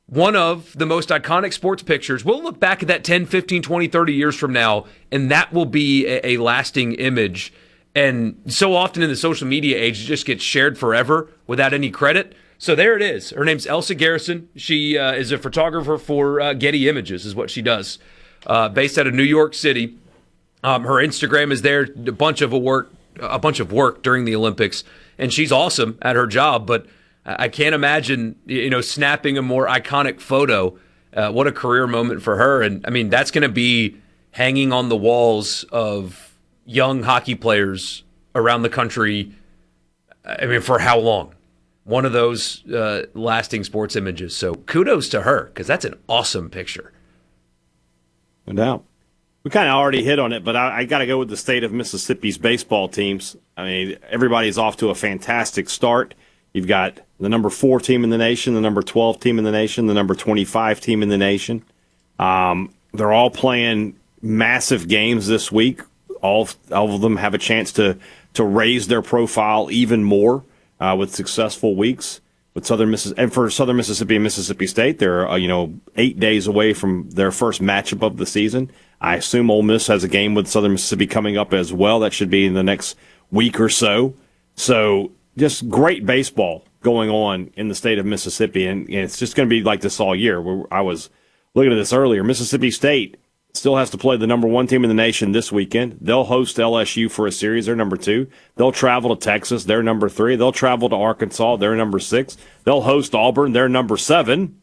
one of the most iconic sports pictures. We'll look back at that 10, 15, 20, 30 years from now, and that will be a lasting image. And so often in the social media age, it just gets shared forever without any credit. So there it is. Her name's Elsa Garrison. She is a photographer for Getty Images, is what she does. Based out of New York City. Her Instagram is there. A bunch of work during the Olympics, and she's awesome at her job. But I can't imagine, snapping a more iconic photo. What a career moment for her. And I mean, that's going to be hanging on the walls of young hockey players around the country. I mean, for how long? One of those lasting sports images. So kudos to her, because that's an awesome picture. No doubt. We kind of already hit on it, but I got to go with the state of Mississippi's baseball teams. I mean, everybody's off to a fantastic start. You've got the number 4 team in the nation, the number 12 team in the nation, the number 25 team in the nation. They're all playing massive games this week. All of them have a chance to raise their profile even more with successful weeks. With for Southern Mississippi and Mississippi State, they're 8 days away from their first matchup of the season. I assume Ole Miss has a game with Southern Mississippi coming up as well. That should be in the next week or so. So just great baseball going on in the state of Mississippi, and it's just going to be like this all year. I was looking at this earlier. Mississippi State still has to play the number 1 team in the nation this weekend. They'll host LSU for a series. They're number 2. They'll travel to Texas. They're number 3. They'll travel to Arkansas. They're number 6. They'll host Auburn. They're number 7.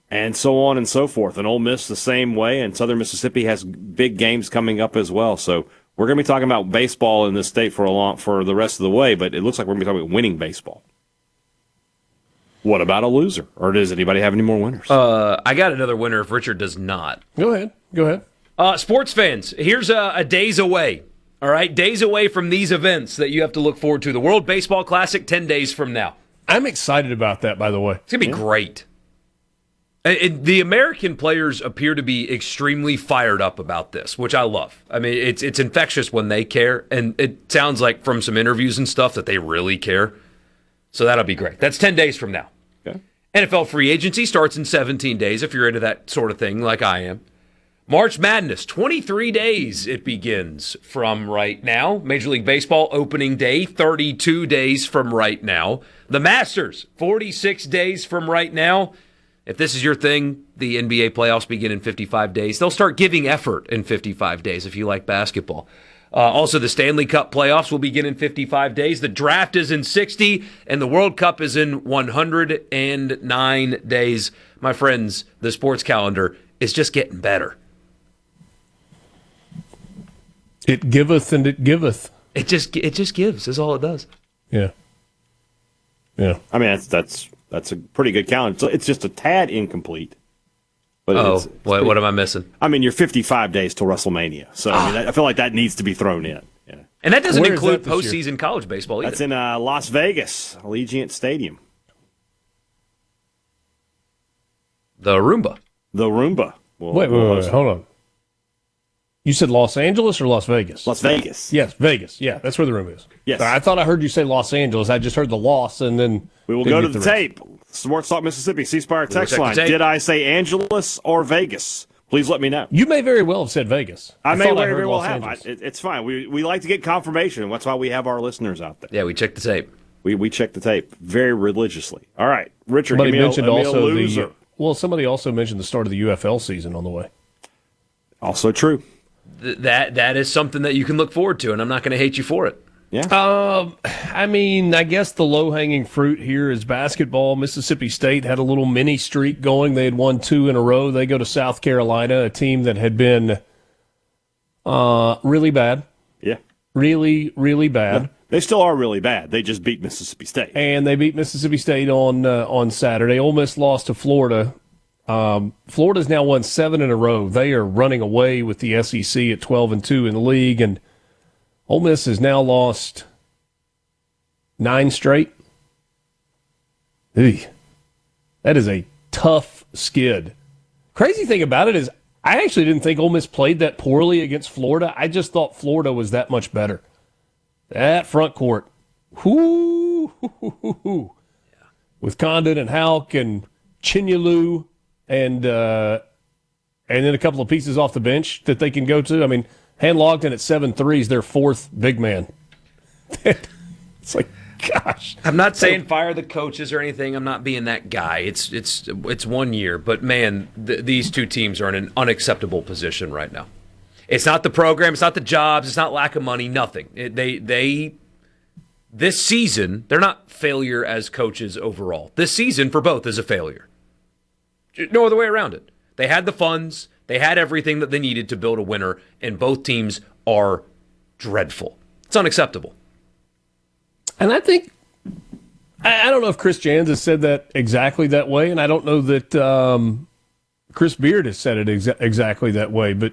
And so on and so forth. And Ole Miss the same way. And Southern Mississippi has big games coming up as well. So we're going to be talking about baseball in this state for the rest of the way. But it looks like we're going to be talking about winning baseball. What about a loser? Or does anybody have any more winners? I got another winner if Richard does not. Go ahead. Sports fans, here's a days away. All right, days away from these events that you have to look forward to. The World Baseball Classic, 10 days from now. I'm excited about that, by the way. It's going to be great. The American players appear to be extremely fired up about this, which I love. I mean, it's infectious when they care, and it sounds like from some interviews and stuff that they really care. So that'll be great. That's 10 days from now. Okay. NFL free agency starts in 17 days if you're into that sort of thing like I am. March Madness, 23 days it begins from right now. Major League Baseball opening day, 32 days from right now. The Masters, 46 days from right now. If this is your thing, the NBA playoffs begin in 55 days. They'll start giving effort in 55 days if you like basketball. Also, the Stanley Cup playoffs will begin in 55 days. The draft is in 60, and the World Cup is in 109 days. My friends, the sports calendar is just getting better. It giveth and it giveth. It just gives is all it does. Yeah. I mean, that's a pretty good calendar. It's just a tad incomplete. But what am I missing? I mean, you're 55 days till WrestleMania. So I feel like that needs to be thrown in. Yeah. And that doesn't Where is include that this year? postseason college baseball either. That's in Las Vegas, Allegiant Stadium. The Roomba. Well, Wait, hold on. You said Los Angeles or Las Vegas? Las Vegas. Yes, Vegas. Yeah, that's where the room is. Yes. I thought I heard you say Los Angeles. I just heard the loss, and then We will didn't go to get the rest. tape. Sports Talk Mississippi, C-Spire text check the line. tape. Did I say Angeles or Vegas? Please let me know. You may very well have said Vegas. I may thought very, heard very well Los have. Angeles. It's fine. We like to get confirmation. That's why we have our listeners out there. Yeah, we checked the tape. We check the tape very religiously. All right, Richard, Somebody give me mentioned a also loser. somebody also mentioned the start of the UFL season on the way. Also true. That is something that you can look forward to, and I'm not going to hate you for it. Yeah. I mean, I guess the low-hanging fruit here is basketball. Mississippi State had a little mini streak going. They had won 2 in a row. They go to South Carolina, a team that had been really bad. Yeah. Really, really bad. Yeah. They still are really bad. They just beat Mississippi State. And they beat Mississippi State on Saturday. Ole Miss lost to Florida. Florida's now won 7 in a row. They are running away with the SEC at 12-2 in the league, and Ole Miss has now lost 9 straight. Eey. That is a tough skid. Crazy thing about it is I actually didn't think Ole Miss played that poorly against Florida. I just thought Florida was that much better. That front court, with Condon and Houck and Chinyelu and then a couple of pieces off the bench that they can go to. I mean, Hand-Logton at 7 threes, their 4th big man. It's like, gosh. I'm not saying fire the coaches or anything. I'm not being that guy. It's 1 year, but man, these two teams are in an unacceptable position right now. It's not the program, it's not the jobs, it's not lack of money, nothing. This season, they're not failure as coaches overall. This season for both is a failure. No other way around it. They had the funds, they had everything that they needed to build a winner, and both teams are dreadful. It's unacceptable. And I think, I don't know if Chris Jans has said that exactly that way, and I don't know that Chris Beard has said it exactly that way, but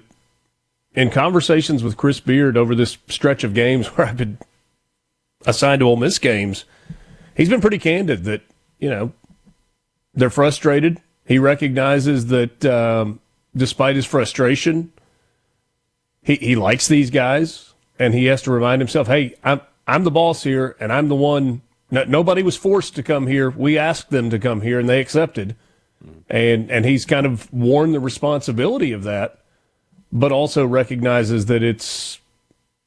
in conversations with Chris Beard over this stretch of games where I've been assigned to Ole Miss games, he's been pretty candid that, they're frustrated. He recognizes that despite his frustration, he likes these guys, and he has to remind himself, hey, I'm the boss here, and I'm the one. Nobody was forced to come here. We asked them to come here, and they accepted. And he's kind of worn the responsibility of that, but also recognizes that it's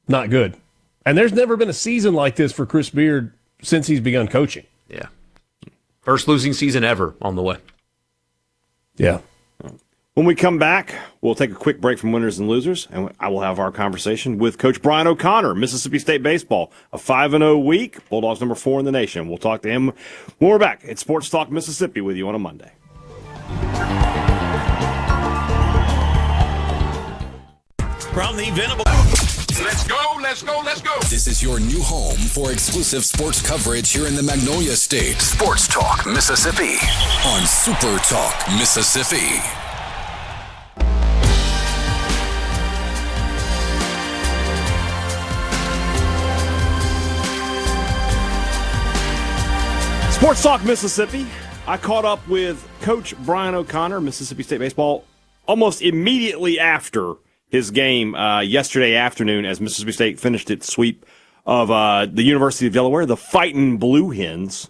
not good. And there's never been a season like this for Chris Beard since he's begun coaching. Yeah. First losing season ever on the way. Yeah. When we come back, we'll take a quick break from winners and losers, and I will have our conversation with Coach Brian O'Connor, Mississippi State baseball, a 5-0 week, Bulldogs number 4 in the nation. We'll talk to him when we're back at Sports Talk Mississippi with you on a Monday. From the Venable. Let's go, let's go, let's go. This is your new home for exclusive sports coverage here in the Magnolia State. Sports Talk Mississippi on Super Talk Mississippi. Sports Talk Mississippi. I caught up with Coach Brian O'Connor, Mississippi State baseball, almost immediately after his game yesterday afternoon as Mississippi State finished its sweep of the University of Delaware, the Fightin' Blue Hens.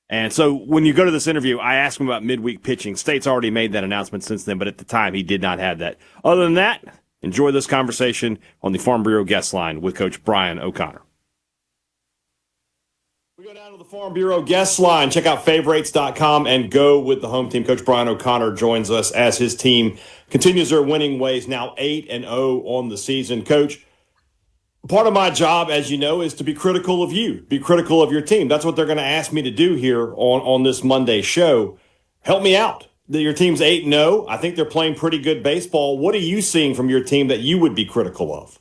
And so when you go to this interview, I asked him about midweek pitching. State's already made that announcement since then, but at the time he did not have that. Other than that, enjoy this conversation on the Farm Bureau guest line with Coach Brian O'Connor. We go down to the Farm Bureau guest line. Check out favorites.com and go with the home team. Coach Brian O'Connor joins us as his team continues their winning ways, now 8-0 on the season. Coach, part of my job, as you know, is to be critical of you, be critical of your team. That's what they're going to ask me to do here on this Monday show. Help me out. Your team's 8-0. I think they're playing pretty good baseball. What are you seeing from your team that you would be critical of?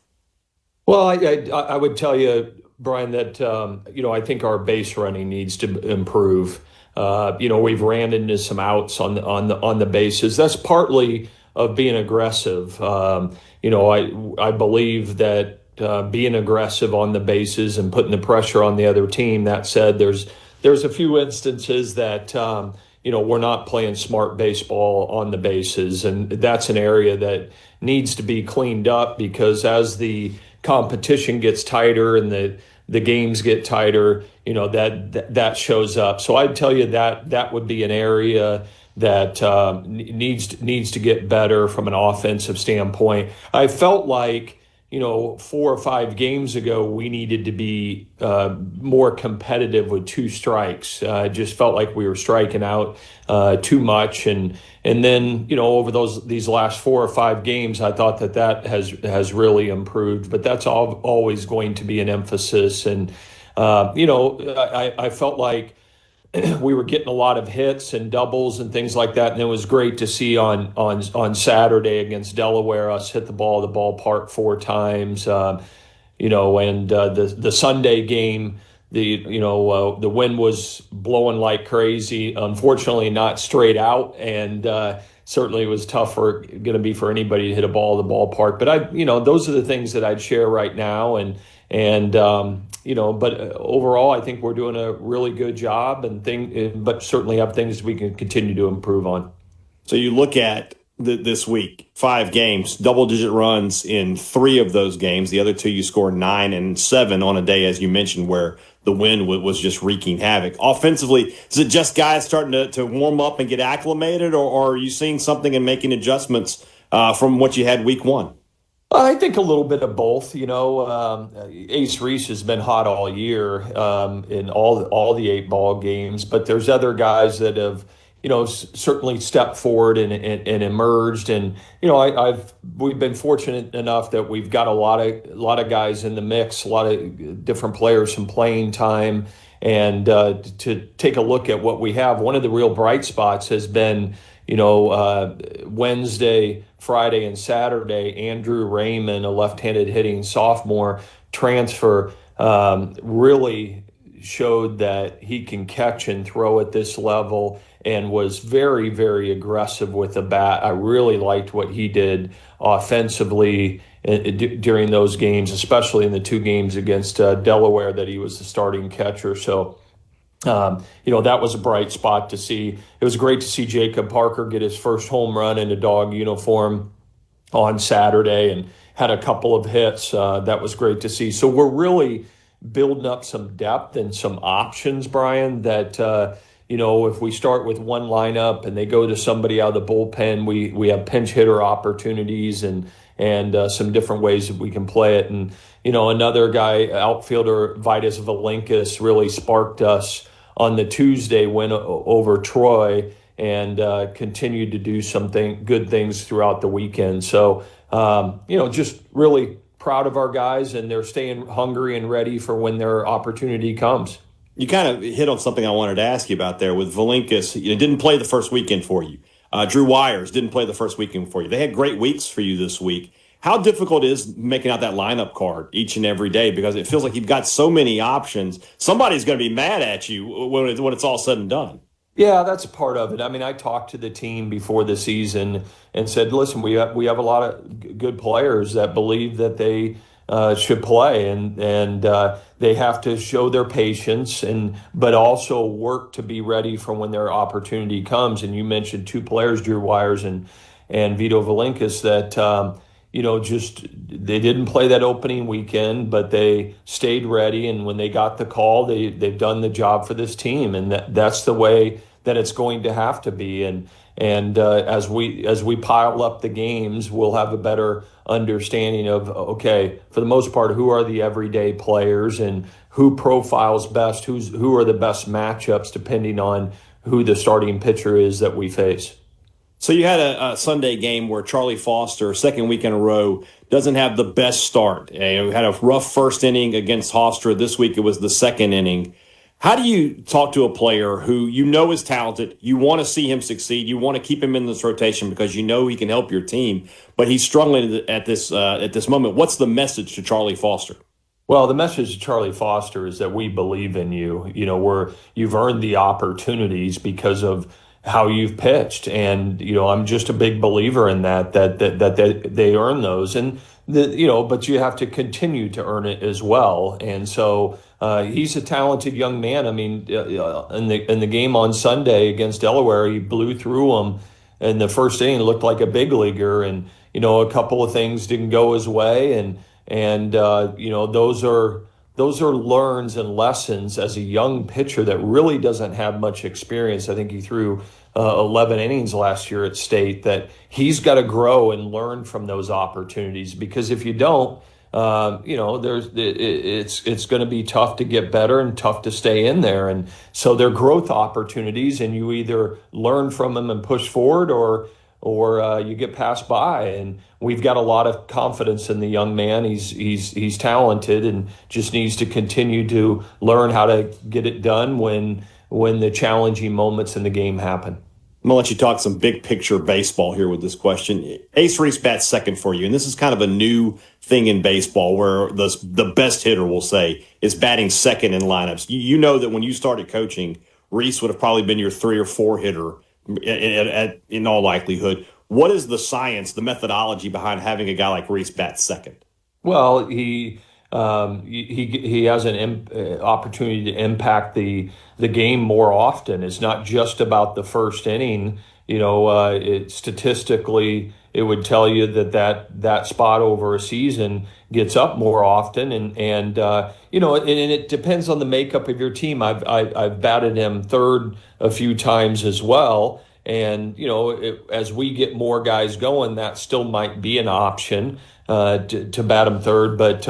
Well, I would tell you, Brian, that, I think our base running needs to improve. We've ran into some outs on the bases. That's partly of being aggressive. I believe that being aggressive on the bases and putting the pressure on the other team. That said, there's a few instances that we're not playing smart baseball on the bases, and that's an area that needs to be cleaned up, because as the competition gets tighter and the games get tighter, that shows up. So I'd tell you that would be an area that needs to get better from an offensive standpoint. I felt like 4 or 5 games ago, we needed to be more competitive with 2 strikes. I just felt like we were striking out too much, and then over these last 4 or 5 games, I thought that has really improved. But that's always going to be an emphasis, and I felt like we were getting a lot of hits and doubles and things like that, and it was great to see on Saturday against Delaware us hit the ball at the ballpark 4 times. And the Sunday game, the wind was blowing like crazy. Unfortunately, not straight out, and certainly it was tough going to be for anybody to hit a ball at the ballpark. But those are the things that I'd share right now, but overall, I think we're doing a really good job, but certainly have things we can continue to improve on. So you look at this week, 5 games, double-digit runs in 3 of those games. The other 2, you scored 9 and 7 on a day, as you mentioned, where the wind was just wreaking havoc. Offensively, is it just guys starting to warm up and get acclimated, or are you seeing something and making adjustments from what you had week 1? I think a little bit of both. Ace Reese has been hot all year in all the 8 ball games, but there's other guys that have certainly stepped forward and emerged. And we've been fortunate enough that we've got a lot of guys in the mix, a lot of different players some playing time, and to take a look at what we have. One of the real bright spots has been Wednesday, Friday, and Saturday, Andrew Raymond, a left-handed hitting sophomore transfer, really showed that he can catch and throw at this level, and was very, very aggressive with the bat. I really liked what he did offensively during those games, especially in the 2 games against Delaware that he was the starting catcher. So that was a bright spot to see. It was great to see Jacob Parker get his first home run in a Dog uniform on Saturday and had a couple of hits. That was great to see. So we're really building up some depth and some options, Brian, that, if we start with one lineup and they go to somebody out of the bullpen, we have pinch hitter opportunities and some different ways that we can play it. And, another guy, outfielder Vitus Valinkas, really sparked us on the Tuesday win over Troy, and continued to do good things throughout the weekend. So, just really proud of our guys, and they're staying hungry and ready for when their opportunity comes. You kind of hit on something I wanted to ask you about there with Valinkas. Didn't play the first weekend for you. Drew Wires didn't play the first weekend for you. They had great weeks for you this week. How difficult is making out that lineup card each and every day? Because it feels like you've got so many options. Somebody's going to be mad at you when it's all said and done. Yeah, that's a part of it. I mean, I talked to the team before the season and said, listen, we have a lot of good players that believe that they should play, and they have to show their patience but also work to be ready for when their opportunity comes. And you mentioned 2 players, Drew Wires and Vito Valinkas, that they didn't play that opening weekend, but they stayed ready, and when they got the call, they've done the job for this team, and that's the way that it's going to have to be. And as we pile up the games, we'll have a better understanding of, okay, for the most part, who are the everyday players and who profiles best, who are the best matchups depending on who the starting pitcher is that we face. So you had a Sunday game where Charlie Foster, second week in a row, doesn't have the best start. We had a rough first inning against Hofstra. This week it was the second inning. How do you talk to a player who is talented, you want to see him succeed, you want to keep him in this rotation because you know he can help your team, but he's struggling at this moment? What's the message to Charlie Foster? Well, the message to Charlie Foster is that we believe in you. You've earned the opportunities because of how you've pitched, and I'm just a big believer in that they earn those. And but you have to continue to earn it as well. And so he's a talented young man. I mean, in the game on Sunday against Delaware, he blew through them in the first inning. Looked like a big leaguer, and a couple of things didn't go his way, and those are learns and lessons as a young pitcher that really doesn't have much experience. I think he threw 11 innings last year at State, that he's got to grow and learn from those opportunities, because if you don't, it's going to be tough to get better and tough to stay in there. And so they're growth opportunities, and you either learn from them and push forward, or you get passed by. And we've got a lot of confidence in the young man. He's talented and just needs to continue to learn how to get it done when the challenging moments in the game happen. I'm going to let you talk some big picture baseball here with this question. Ace Reese bats second for you, and this is kind of a new thing in baseball where the best hitter, we'll say, is batting second in lineups. You know that when you started coaching, Reese would have probably been your 3 or 4 hitter in all likelihood. What is the science, the methodology behind having a guy like Reese bat second? Well, he has an opportunity to impact the game more often. It's not just about the first inning. Statistically, it would tell you that spot over a season gets up more often, and it depends on the makeup of your team. I've batted him third a few times as well, and as we get more guys going, that still might be an option to bat him third, but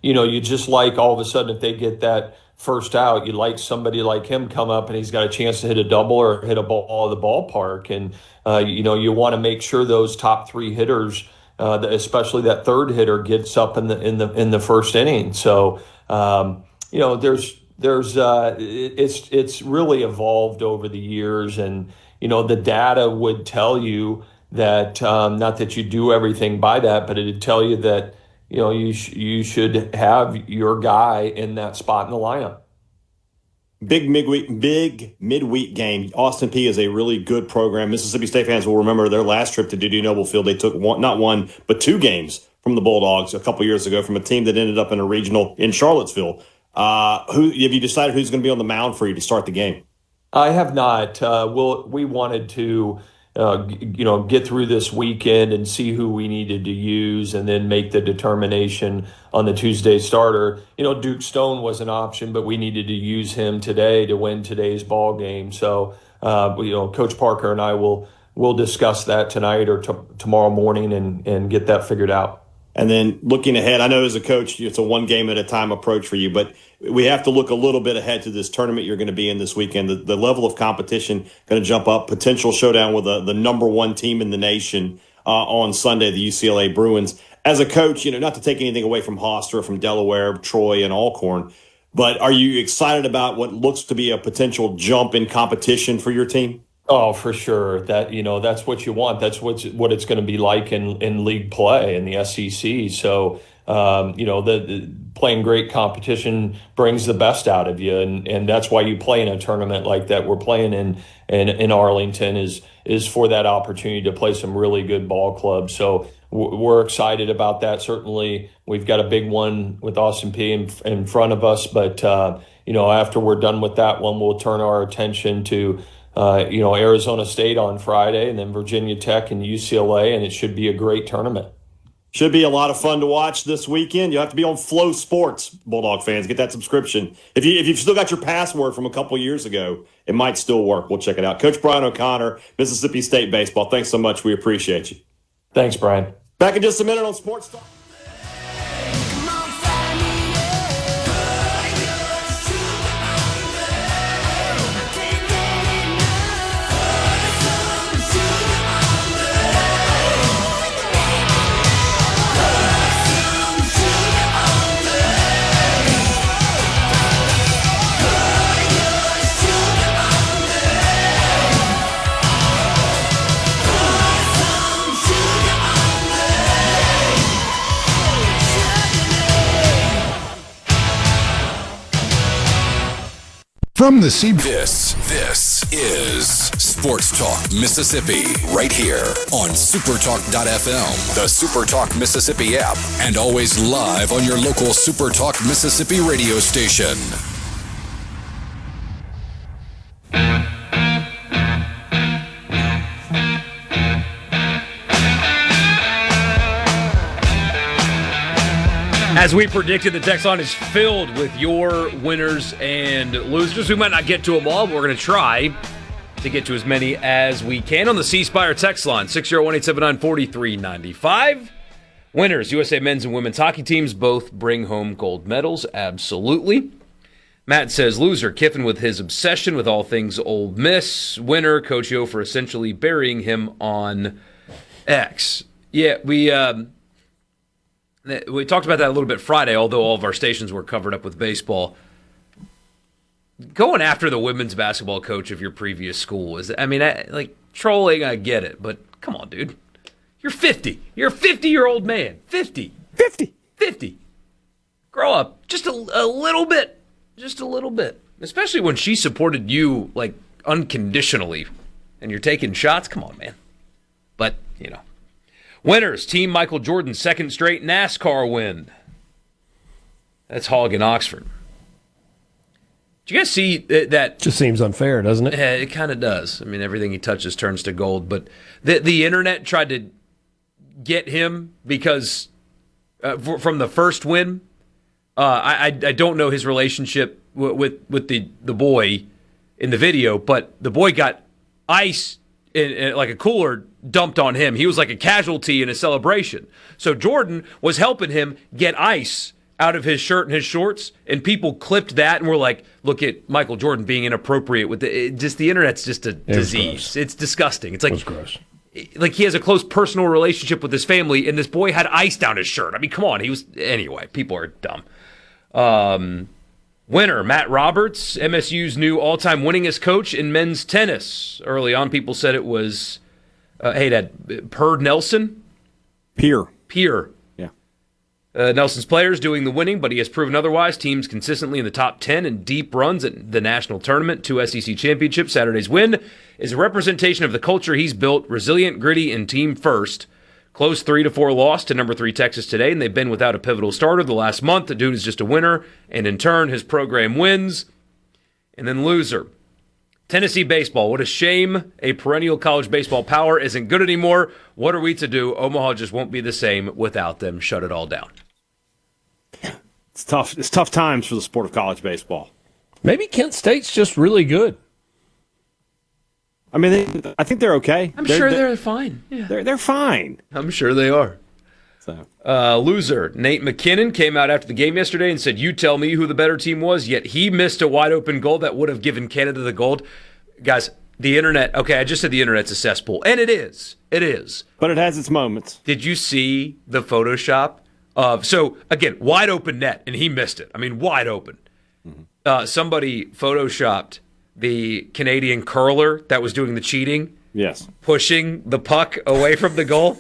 you just like all of a sudden if they get that first out, you like somebody like him come up and he's got a chance to hit a double or hit a ball at the ballpark. And, you want to make sure those top 3 hitters, especially that third hitter, gets up in the first inning. So, it's really evolved over the years, and, the data would tell you that, not that you do everything by that, but it'd tell you that, you should have your guy in that spot in the lineup. Big midweek game. Austin Peay is a really good program. Mississippi State fans will remember their last trip to Dudy Noble Field. They took not one, but 2 games from the Bulldogs a couple years ago from a team that ended up in a regional in Charlottesville. Have you decided who's going to be on the mound for you to start the game? I have not. We wanted to get through this weekend and see who we needed to use, and then make the determination on the Tuesday starter. Duke Stone was an option, but we needed to use him today to win today's ball game. So, Coach Parker and I will discuss that tonight or tomorrow morning and get that figured out. And then looking ahead, I know as a coach, it's a one game at a time approach for you, but we have to look a little bit ahead to this tournament you're going to be in this weekend. The level of competition going to jump up. Potential showdown with the number 1 team in the nation on Sunday, the UCLA Bruins. As a coach, not to take anything away from Hoster, from Delaware, Troy, and Alcorn, but are you excited about what looks to be a potential jump in competition for your team? Oh, for sure. That's what you want. That's what it's going to be like in league play in the SEC. So, the playing great competition brings the best out of you, and that's why you play in a tournament like that we're playing in Arlington is for that opportunity to play some really good ball clubs. So we're excited about that. Certainly, we've got a big one with Austin Peay in front of us, but after we're done with that one, we'll turn our attention to Arizona State on Friday, and then Virginia Tech and UCLA, and it should be a great tournament. Should be a lot of fun to watch this weekend. You'll have to be on Flow Sports, Bulldog fans. Get that subscription. If you've still got your password from a couple years ago, it might still work. We'll check it out. Coach Brian O'Connor, Mississippi State Baseball, thanks so much. We appreciate you. Thanks, Brian. Back in just a minute on Sports Talk. From the sea. This is Sports Talk Mississippi, right here on SuperTalk.fm, the SuperTalk Mississippi app, and always live on your local SuperTalk Mississippi radio station. As we predicted, the text line is filled with your winners and losers. We might not get to them all, but we're going to try to get to as many as we can on the C Spire text line, 601-879-4395. Winners, USA men's and women's hockey teams both bring home gold medals. Absolutely. Matt says, loser, Kiffin with his obsession with all things Ole Miss. Winner, Coach Yo for essentially burying him on X. Yeah, we talked about that a little bit Friday, although all of our stations were covered up with baseball. Going after the women's basketball coach of your previous school is, trolling, I get it, but come on, dude. You're 50. You're a 50-year-old man. 50. 50. Grow up just a little bit. Just a little bit. Especially when she supported you, unconditionally, and you're taking shots. Come on, man. But, Winners, Team Michael Jordan's second straight NASCAR win. That's Hogg in Oxford. Did you guys see that? Just seems unfair, doesn't it? Yeah, it kind of does. Everything he touches turns to gold. But the internet tried to get him because from the first win, I don't know his relationship with the boy in the video, but the boy got ice in like a cooler dumped on him. He was like a casualty in a celebration. So Jordan was helping him get ice out of his shirt and his shorts, and people clipped that and were like, look at Michael Jordan being inappropriate with the internet's just a disease. It's disgusting. It's like, it was gross. Like he has a close personal relationship with his family, and this boy had ice down his shirt. Come on. Anyway, people are dumb. Winner, Matt Roberts, MSU's new all-time winningest coach in men's tennis. Early on, people said it was, Perd Nelson? Peer. Yeah. Nelson's players doing the winning, but he has proven otherwise. Teams consistently in the top 10 and deep runs at the national tournament. 2 SEC championships. Saturday's win is a representation of the culture he's built, resilient, gritty, and team first. Close 3-4 loss to number 3 Texas today, and they've been without a pivotal starter the last month. The dude is just a winner, and in turn, his program wins. And then loser. Tennessee baseball. What a shame. A perennial college baseball power isn't good anymore. What are we to do? Omaha just won't be the same without them. Shut it all down. It's tough. It's tough times for the sport of college baseball. Maybe Kent State's just really good. I think they're okay. I'm sure they're fine. Yeah. They're fine. I'm sure they are. So, loser, Nate McKinnon came out after the game yesterday and said, you tell me who the better team was, yet he missed a wide-open goal that would have given Canada the gold. Guys, the internet, okay, I just said the internet's a cesspool, and it is. It is. But it has its moments. Did you see the Photoshop of, so, again, wide-open net, and he missed it. Wide open. Mm-hmm. Somebody Photoshopped the Canadian curler that was doing the cheating. Yes. Pushing the puck away from the goal.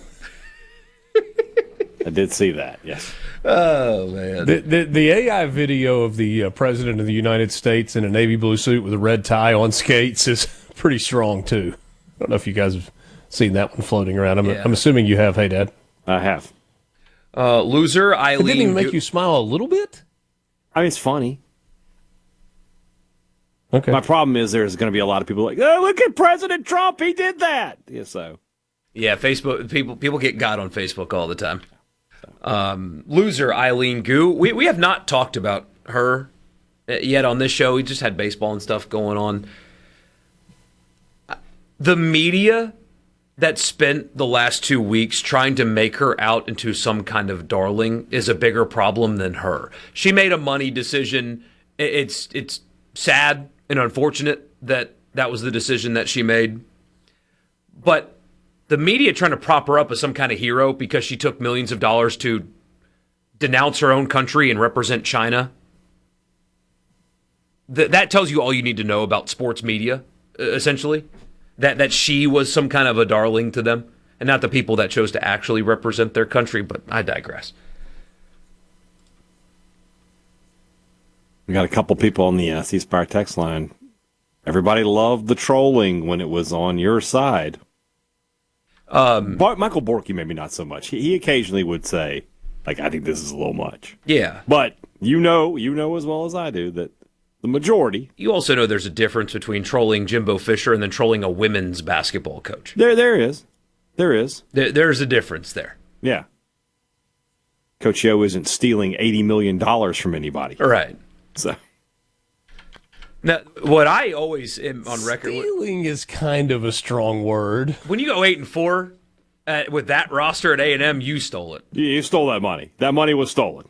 I did see that, yes. Oh, man. The AI video of the President of the United States in a navy blue suit with a red tie on skates is pretty strong, too. I don't know if you guys have seen that one floating around. I'm assuming you have, hey, Dad. I have. Loser, Eileen. It didn't even make you smile a little bit? It's funny. Okay. My problem is there's going to be a lot of people like, oh, look at President Trump, he did that. Yeah, so. Yeah, Facebook people get got on Facebook all the time. Loser, Eileen Gu. We have not talked about her yet on this show. We just had baseball and stuff going on. The media that spent the last 2 weeks trying to make her out into some kind of darling is a bigger problem than her. She made a money decision. It's sad and unfortunate that was the decision that she made. But the media trying to prop her up as some kind of hero because she took millions of dollars to denounce her own country and represent China. That tells you all you need to know about sports media, essentially. That she was some kind of a darling to them, and not the people that chose to actually represent their country, but I digress. We got a couple people on the C Spire text line. Everybody loved the trolling when it was on your side. Michael Borkey, maybe not so much. He occasionally would say, like, I think this is a little much. Yeah. But you know as well as I do that the majority. You also know there's a difference between trolling Jimbo Fisher and then trolling a women's basketball coach. There is. There's a difference there. Yeah. Coach Yo isn't stealing $80 million from anybody. Right. So. Now, what I always am on record... Stealing is kind of a strong word. When you go 8-4 with that roster at A&M, you stole it. You stole that money. That money was stolen.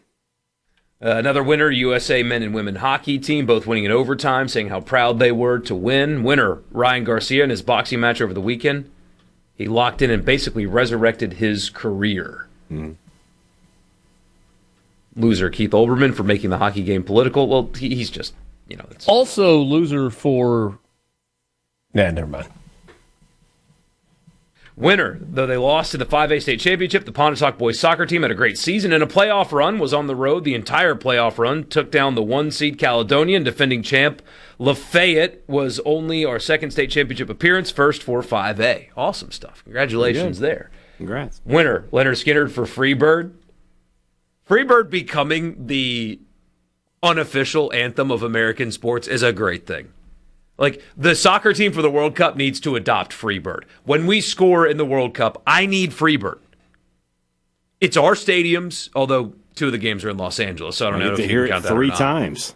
Another winner, USA men and women hockey team, both winning in overtime, saying how proud they were to win. Winner, Ryan Garcia, in his boxing match over the weekend. He locked in and basically resurrected his career. Mm. Loser, Keith Olbermann, for making the hockey game political. Well, he's just, It's... Also loser for... never mind. Winner, though they lost to the 5A state championship, the Pontotoc boys soccer team had a great season and a playoff run, was on the road the entire playoff run, took down the 1-seed Caledonian, defending champ Lafayette was only our second state championship appearance, first for 5A. Awesome stuff. Congratulations there. Congrats. Winner, Leonard Skinner for Freebird. Freebird becoming the unofficial anthem of American sports is a great thing. Like, the soccer team for the World Cup needs to adopt Freebird. When we score in the World Cup, I need Freebird. It's our stadiums, although 2 of the games are in Los Angeles, so I don't know if you hear can count it that 3 or not. times.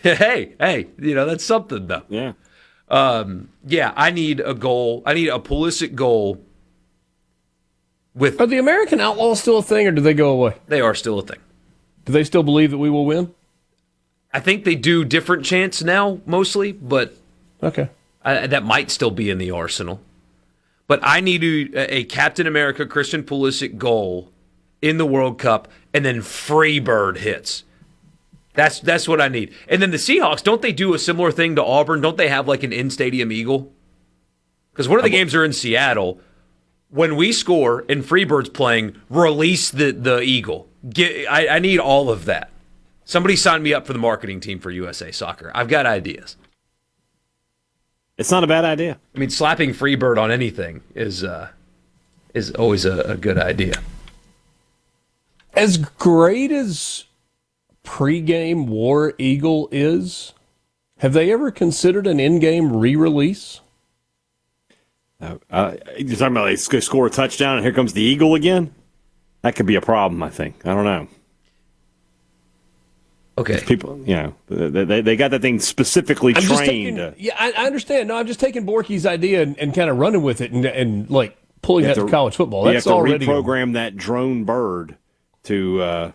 hey, that's something, though. Yeah. I need a goal. I need a Pulisic goal. Are the American Outlaws still a thing, or do they go away? They are still a thing. Do they still believe that we will win? I think they do different chants now, mostly, but... Okay. That might still be in the arsenal. But I need a Captain America Christian Pulisic goal in the World Cup, and then Freebird hits. That's what I need. And then the Seahawks, don't they do a similar thing to Auburn? Don't they have like an in-stadium eagle? Because one of the games are in Seattle. When we score and Freebird's playing, release the eagle. I need all of that. Somebody sign me up for the marketing team for USA Soccer. I've got ideas. It's not a bad idea. I mean, slapping Freebird on anything is always a good idea. As great as pregame War Eagle is, have they ever considered an in-game re-release? You're talking about they score a touchdown and here comes the eagle again? That could be a problem, I think. I don't know. Okay. People, they got that thing specifically trained. I understand. No, I'm just taking Borkey's idea and kind of running with it and like pulling that to college football. That's already. You have to reprogram that drone bird to.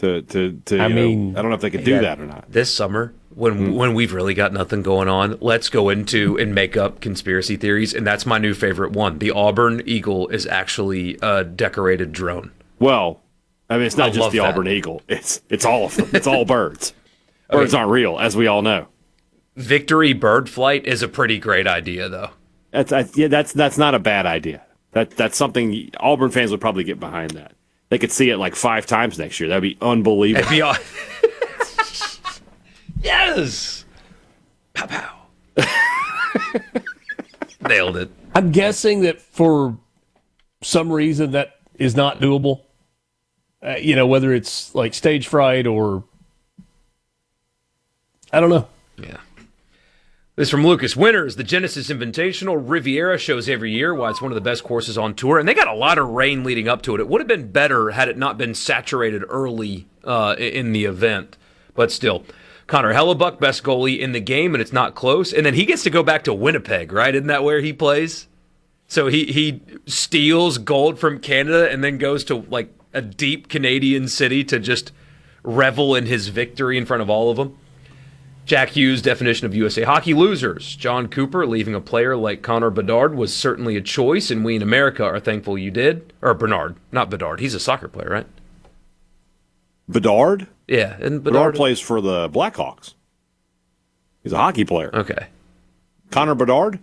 I mean, I don't know if they could do that or not. This summer, when we've really got nothing going on, let's go into and make up conspiracy theories, and that's my new favorite one. The Auburn Eagle is actually a decorated drone. Well, I mean, it's not just the Auburn Eagle. It's all of them. It's all birds. Birds aren't real, as we all know. Victory bird flight is a pretty great idea, though. That's not a bad idea. That's something Auburn fans would probably get behind. That they could see it like 5 times next year. That'd be unbelievable. Yes. Pow pow. Nailed it. I'm guessing that for some reason that is not doable. Whether it's like stage fright or I don't know. Yeah. This from Lucas. Winners, the Genesis Invitational Riviera shows every year why it's one of the best courses on tour, and they got a lot of rain leading up to it. It would have been better had it not been saturated early in the event, but still. Connor Hellebuck, best goalie in the game, and it's not close. And then he gets to go back to Winnipeg, right? Isn't that where he plays? So he steals gold from Canada and then goes to like a deep Canadian city to just revel in his victory in front of all of them. Jack Hughes' definition of USA hockey losers. John Cooper, leaving a player like Connor Bedard was certainly a choice, and we in America are thankful you did. Or Bernard, not Bedard. He's a soccer player, right? Bedard? Yeah, and Bedard plays for the Blackhawks. He's a hockey player. Okay. Connor Bedard?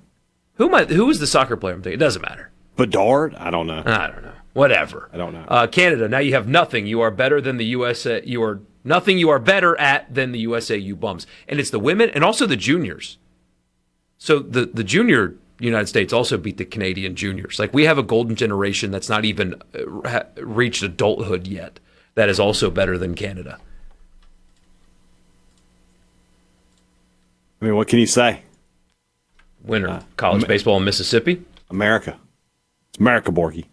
Who is the soccer player I'm thinking? It doesn't matter. Bedard? I don't know. I don't know. Whatever. I don't know. Canada, now you have nothing. You are better than the USA. You are Nothing you are better at than the USAU bums. And it's the women and also the juniors. So the junior United States also beat the Canadian juniors. Like, we have a golden generation that's not even reached adulthood yet that is also better than Canada. I mean, what can you say? Winner, college baseball in Mississippi. America. It's America, Borkey.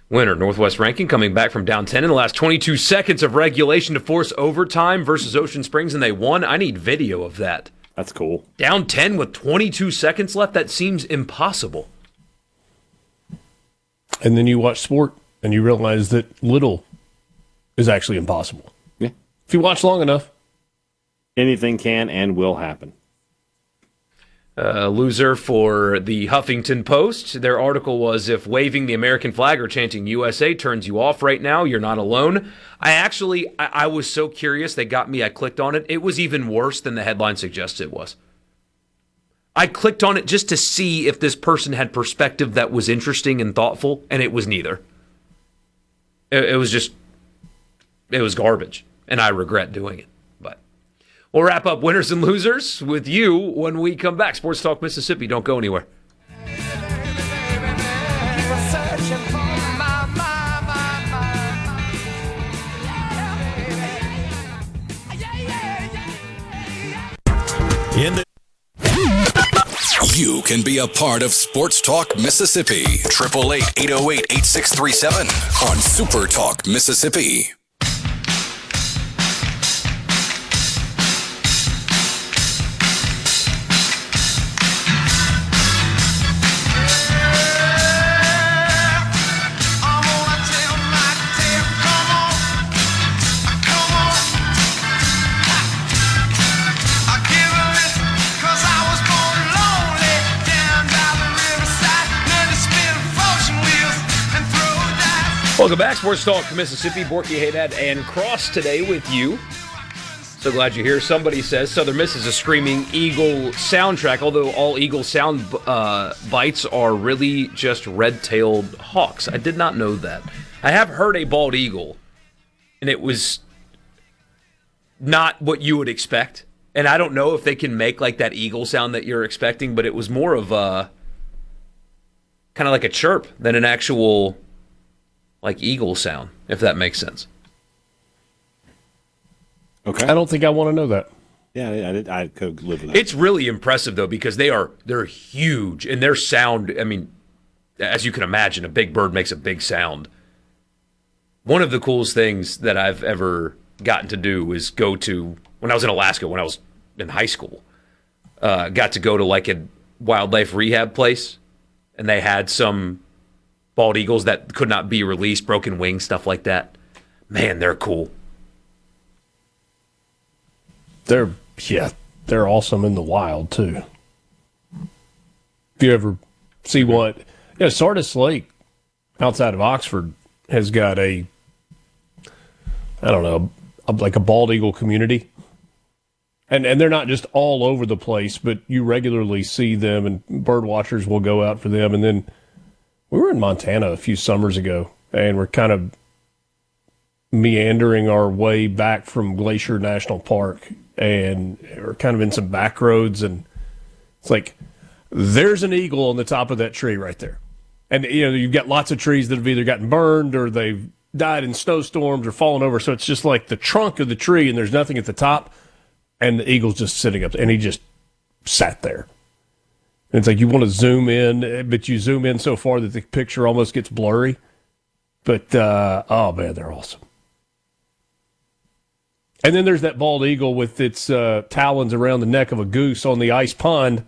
Winner, Northwest ranking, coming back from down 10 in the last 22 seconds of regulation to force overtime versus Ocean Springs, and they won. I need video of that. That's cool. Down 10 with 22 seconds left? That seems impossible. And then you watch sport, and you realize that little is actually impossible. Yeah. If you watch long enough. Anything can and will happen. Loser for the Huffington Post. Their article was, if waving the American flag or chanting USA turns you off right now, you're not alone. I was so curious. They got me. I clicked on it. It was even worse than the headline suggested it was. I clicked on it just to see if this person had perspective that was interesting and thoughtful, and it was neither. It was garbage, and I regret doing it. We'll wrap up winners and losers with you when we come back. Sports Talk Mississippi. Don't go anywhere. You can be a part of Sports Talk Mississippi. 888-808-8637 on Super Talk Mississippi. Welcome back, Sports Talk Mississippi. Borkey, Hadad, and Cross today with you. So glad you're here. Somebody says Southern Miss is a screaming eagle soundtrack, although all eagle sound bites are really just red-tailed hawks. I did not know that. I have heard a bald eagle, and it was not what you would expect. And I don't know if they can make like that eagle sound that you're expecting, but it was more of a kind of like a chirp than an actual like eagle sound, if that makes sense. Okay. I don't think I want to know that. Yeah, I could live with that. It's really impressive though, because they're huge, and their sound, I mean, as you can imagine, a big bird makes a big sound. One of the coolest things that I've ever gotten to do is go to, when I was in Alaska, when I was in high school, got to go to like a wildlife rehab place, and they had some bald eagles that could not be released, broken wings, stuff like that. Man, they're cool. They're awesome in the wild too. If you ever see what, Sardis Lake outside of Oxford has got like a bald eagle community. And they're not just all over the place, but you regularly see them, and bird watchers will go out for them. And then we were in Montana a few summers ago, and we're kind of meandering our way back from Glacier National Park, and we're kind of in some back roads, and it's like, there's an eagle on the top of that tree right there. And, you've got lots of trees that have either gotten burned or they've died in snowstorms or fallen over. So it's just like the trunk of the tree, and there's nothing at the top, and the eagle's just sitting up, and he just sat there. And it's like you want to zoom in, but you zoom in so far that the picture almost gets blurry. But, oh, man, they're awesome. And then there's that bald eagle with its talons around the neck of a goose on the ice pond.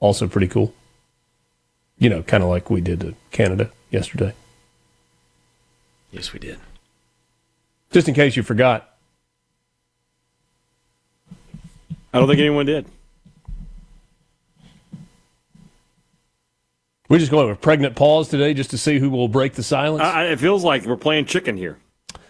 Also pretty cool. Kind of like we did to Canada yesterday. Yes, we did. Just in case you forgot. I don't think anyone did. We're just going to have a pregnant pause today just to see who will break the silence. It feels like we're playing chicken here,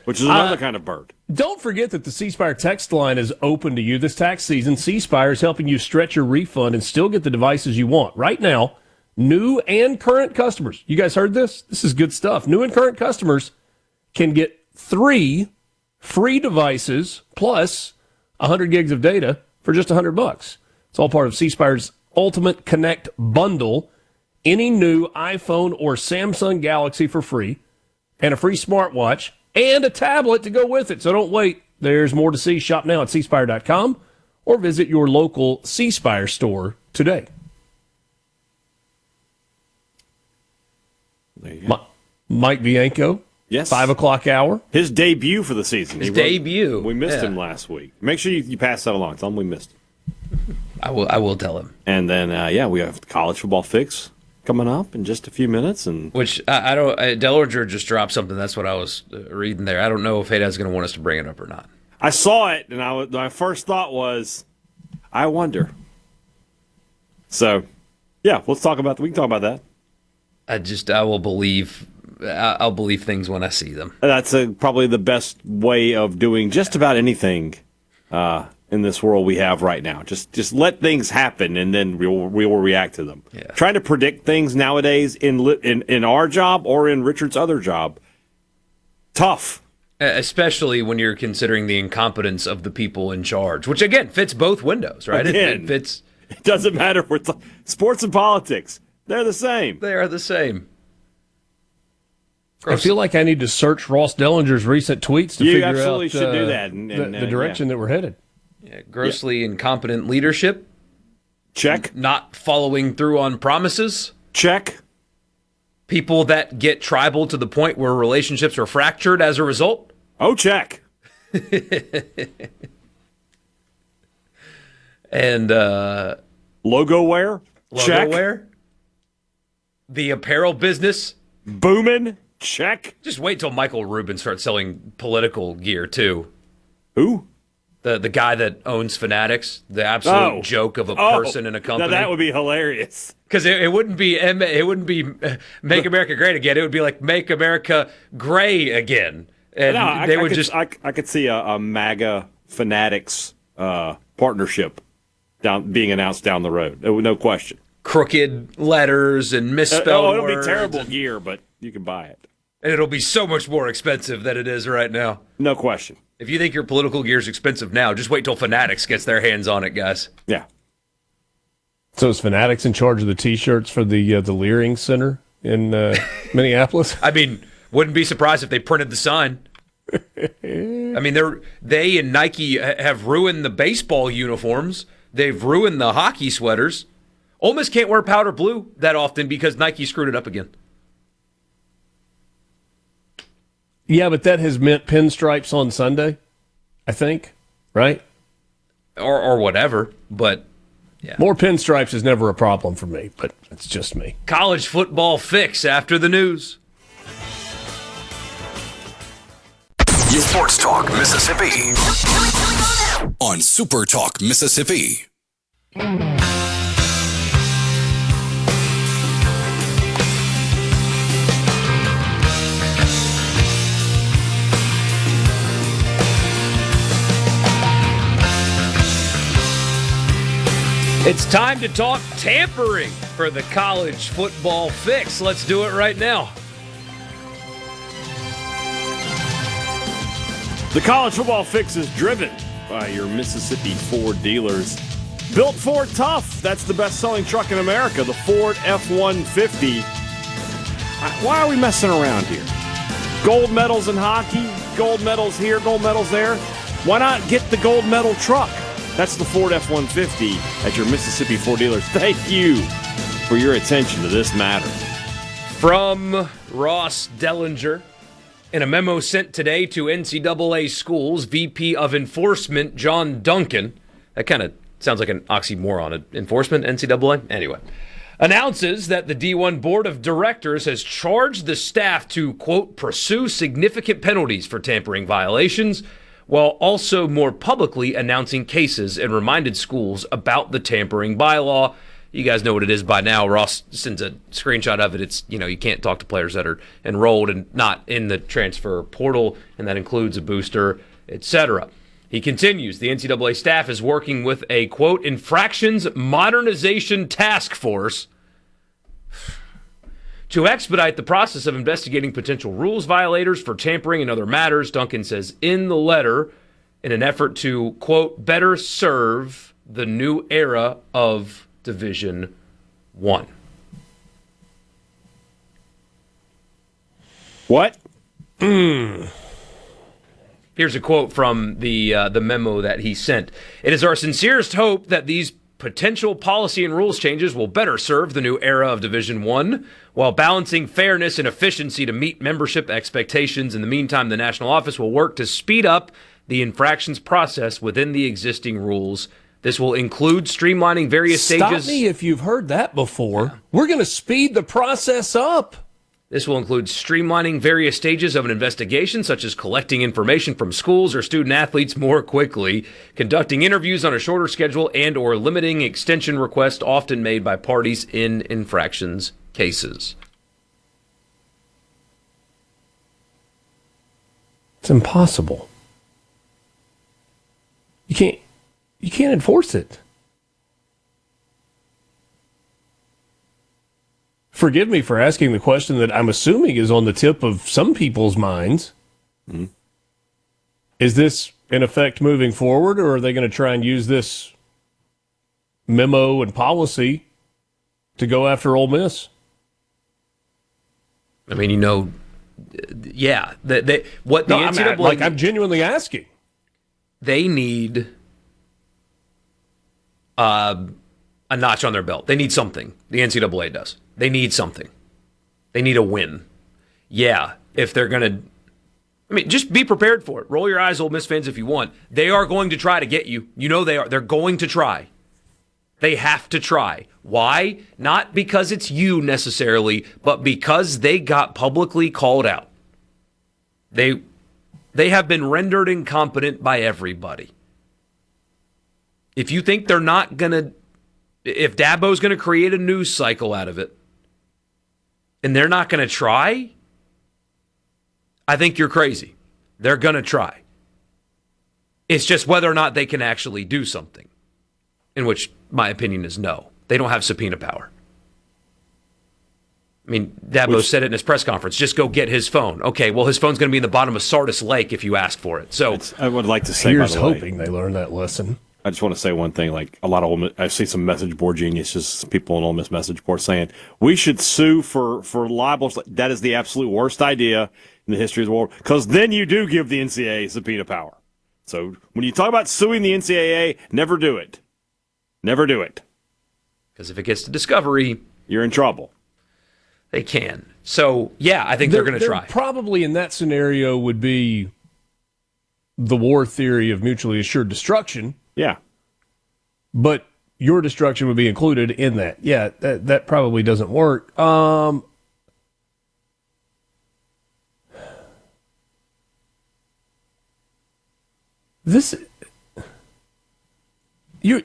which is another kind of bird. Don't forget that the C Spire text line is open to you this tax season. C Spire is helping you stretch your refund and still get the devices you want. Right now, new and current customers, you guys heard this? This is good stuff. New and current customers can get 3 free devices plus 100 gigs of data for just $100. It's all part of C Spire's Ultimate Connect bundle. Any new iPhone or Samsung Galaxy for free, and a free smartwatch, and a tablet to go with it. So don't wait. There's more to see. Shop now at cspire.com or visit your local C Spire store today. There you go. Mike Bianco. Yes. 5 o'clock hour. His debut for the season. His debut. We missed him last week. Make sure you pass that along. Tell him we missed him. I will tell him. And then, we have the college football fix coming up in just a few minutes. And which I don't. Dellinger just dropped something. That's what I was reading there. I don't know if Hadad's going to want us to bring it up or not. I saw it, and my first thought was, I wonder. So, yeah, we can talk about that. I'll believe things when I see them. That's probably the best way of doing just about anything in this world we have right now. Just let things happen, and then we will react to them. Yeah. Trying to predict things nowadays in our job or in Richard's other job, tough. Especially when you're considering the incompetence of the people in charge, which again fits both windows, right? Again, it fits. It doesn't matter if sports and politics; they're the same. They are the same. I feel like I need to search Ross Dellinger's recent tweets to figure out absolutely should do that. The direction that we're headed. Yeah, grossly incompetent leadership. Check. Not following through on promises. Check. People that get tribal to the point where relationships are fractured as a result. Oh, check. And logo wear. Check. Logo wear. The apparel business. Booming. Check. Just wait till Michael Rubin starts selling political gear too. Who? The guy that owns Fanatics, the absolute joke of a person in a company. Now that would be hilarious. Because it wouldn't be Make America Great Again. It would be like Make America Gray Again. And I could see a MAGA Fanatics partnership being announced down the road. No question. Crooked letters and misspelled it'll words. Be terrible gear, but you can buy it. And it'll be so much more expensive than it is right now. No question. If you think your political gear is expensive now, just wait till Fanatics gets their hands on it, guys. Yeah. So is Fanatics in charge of the T-shirts for the Leering Center in Minneapolis? I mean, wouldn't be surprised if they printed the sign. I mean, they and Nike have ruined the baseball uniforms. They've ruined the hockey sweaters. Ole Miss can't wear powder blue that often because Nike screwed it up again. Yeah, but that has meant pinstripes on Sunday, I think, right? Or whatever, but yeah. More pinstripes is never a problem for me, but it's just me. College football fix after the news. Sports Talk Mississippi on Super Talk Mississippi. It's time to talk tampering for the college football fix. Let's do it right now. The college football fix is driven by your Mississippi Ford dealers. Built Ford Tough. That's the best-selling truck in America, the Ford F-150. Why are we messing around here? Gold medals in hockey, gold medals here, gold medals there. Why not get the gold medal truck? That's the Ford F-150 at your Mississippi Ford dealers. Thank you for your attention to this matter. From Ross Dellinger, in a memo sent today to NCAA schools, VP of Enforcement John Duncan, that kind of sounds like an oxymoron, enforcement, NCAA? Anyway, announces that the D1 Board of Directors has charged the staff to, quote, pursue significant penalties for tampering violations, while also more publicly announcing cases and reminded schools about the tampering bylaw. You guys know what it is by now. Ross sends a screenshot of it. It's, you can't talk to players that are enrolled and not in the transfer portal, and that includes a booster, etc. He continues, the NCAA staff is working with a, quote, infractions modernization task force To expedite the process of investigating potential rules violators for tampering and other matters, Duncan says in the letter, in an effort to, quote, better serve the new era of Division I. What? Here's a quote from the memo that he sent. It is our sincerest hope that these potential policy and rules changes will better serve the new era of Division I while balancing fairness and efficiency to meet membership expectations. In the meantime, the national office will work to speed up the infractions process within the existing rules. This will include streamlining various stages. Stop me if you've heard that before. Yeah. We're going to speed the process up. This will include streamlining various stages of an investigation, such as collecting information from schools or student athletes more quickly, conducting interviews on a shorter schedule, and or limiting extension requests often made by parties in infractions cases. It's impossible. You can't enforce it. Forgive me for asking the question that I'm assuming is on the tip of some people's minds. Mm-hmm. Is this in effect moving forward, or are they going to try and use this memo and policy to go after Ole Miss? I mean, yeah. I'm genuinely asking. They need a notch on their belt. They need something. The NCAA does. They need something. They need a win. Yeah, if they're going to... just be prepared for it. Roll your eyes, Ole Miss fans, if you want. They are going to try to get you. You know they are. They're going to try. They have to try. Why? Not because it's you necessarily, but because they got publicly called out. They have been rendered incompetent by everybody. If you think they're not going to... If Dabo's going to create a news cycle out of it, and they're not going to try, I think you're crazy. They're going to try. It's just whether or not they can actually do something, in which my opinion is no. They don't have subpoena power. I mean, Dabo said it in his press conference. Just go get his phone. Okay, well, his phone's going to be in the bottom of Sardis Lake if you ask for it. So I would like to say, here's hoping they learn that lesson. I just want to say one thing. Like a lot of Ole Miss, I see some message board geniuses, people on Ole Miss message board saying we should sue for libels. That is the absolute worst idea in the history of the world, because then you do give the NCAA subpoena power. So when you talk about suing the NCAA, never do it. Never do it. Because if it gets to discovery, you're in trouble. They can. So yeah, I think they're going to try. Probably in that scenario would be the war theory of mutually assured destruction. Yeah. But your destruction would be included in that. Yeah, that probably doesn't work. You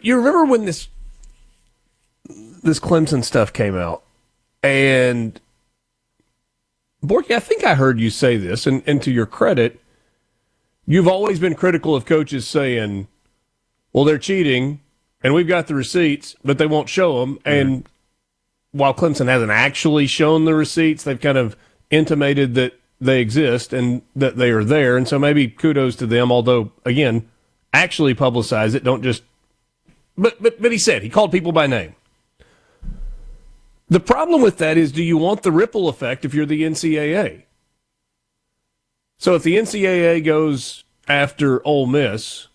remember when this Clemson stuff came out? And Borkey, I think I heard you say this, and to your credit, you've always been critical of coaches saying, well, they're cheating, and we've got the receipts, but they won't show them. Mm-hmm. And while Clemson hasn't actually shown the receipts, they've kind of intimated that they exist and that they are there. And so maybe kudos to them, although, again, actually publicize it. Don't just... But he said, he called people by name. The problem with that is, do you want the ripple effect if you're the NCAA? So if the NCAA goes after Ole Miss...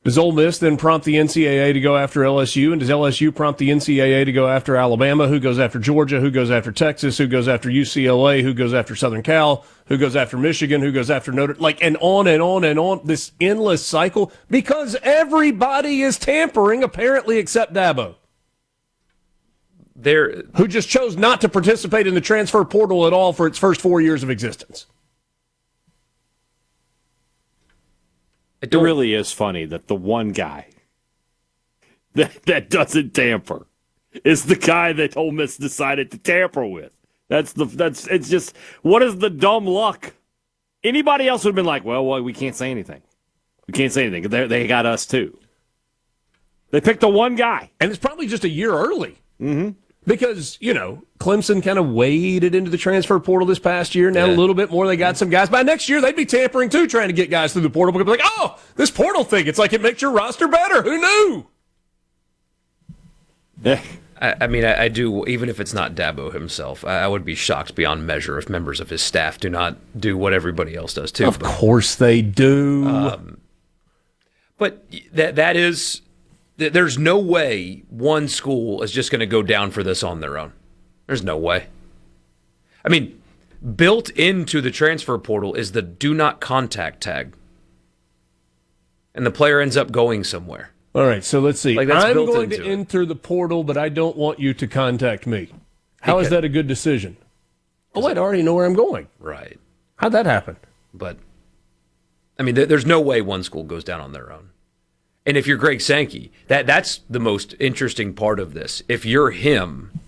Does Ole Miss then prompt the NCAA to go after LSU? And does LSU prompt the NCAA to go after Alabama? Who goes after Georgia? Who goes after Texas? Who goes after UCLA? Who goes after Southern Cal? Who goes after Michigan? Who goes after Notre Dame? And on and on and on. This endless cycle. Because everybody is tampering, apparently, except Dabo. Who just chose not to participate in the transfer portal at all for its first 4 years of existence. It really is funny that the one guy that doesn't tamper is the guy that Ole Miss decided to tamper with. It's just, what is the dumb luck? Anybody else would have been like, well, we can't say anything. We can't say anything. They got us too. They picked the one guy. And it's probably just a year early. Mm-hmm. Because, Clemson kind of waded into the transfer portal this past year. Now a little bit more. They got some guys. By next year, they'd be tampering, too, trying to get guys through the portal. Because like, oh, this portal thing, it's like it makes your roster better. Who knew? Yeah. I do, even if it's not Dabo himself, I would be shocked beyond measure if members of his staff do not do what everybody else does, too. Of course they do. But that is... There's no way one school is just going to go down for this on their own. There's no way. I mean, built into the transfer portal is the do not contact tag. And the player ends up going somewhere. All right, so let's see. Like, that's I'm built going into to it. enter the portal, but I don't want you to contact me. How is that a good decision? Oh, wait, I already know where I'm going. Right. How'd that happen? But, I mean, there's no way one school goes down on their own. And if you're Greg Sankey, that's the most interesting part of this. If you're him,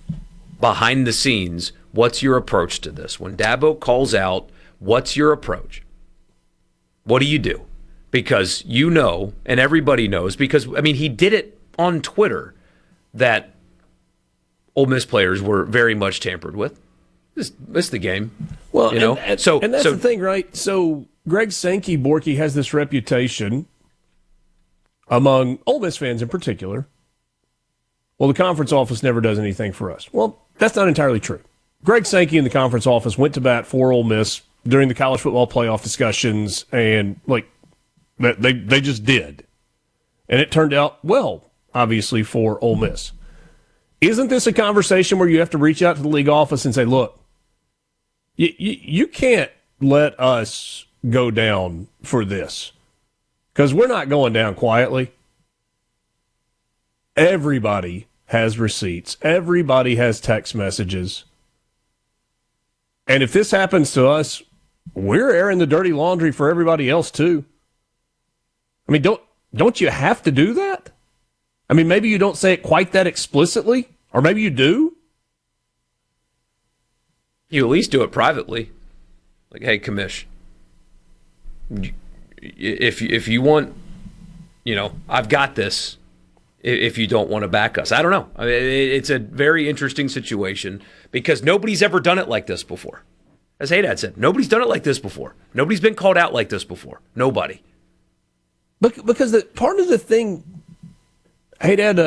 behind the scenes, what's your approach to this? When Dabo calls out, what's your approach? What do you do? Because and everybody knows, because, I mean, he did it on Twitter, that Ole Miss players were very much tampered with. This is the game. Well, and that's the thing, right? So Greg Sankey, Borkey, has this reputation among Ole Miss fans in particular. Well, the conference office never does anything for us. Well, that's not entirely true. Greg Sankey in the conference office went to bat for Ole Miss during the college football playoff discussions, and they just did. And it turned out well, obviously, for Ole Miss. Isn't this a conversation where you have to reach out to the league office and say, look, you can't let us go down for this? Because we're not going down quietly. Everybody has receipts. Everybody has text messages. And if this happens to us, we're airing the dirty laundry for everybody else too. I mean, don't you have to do that? I mean, maybe you don't say it quite that explicitly, or maybe you do. You at least do it privately. Like, hey, commish, if you want, I've got this. If you don't want to back us, I don't know. I mean, it's a very interesting situation because nobody's ever done it like this before. As Hadad said, nobody's done it like this before. Nobody's been called out like this before. Nobody. Because part of the thing, Hadad,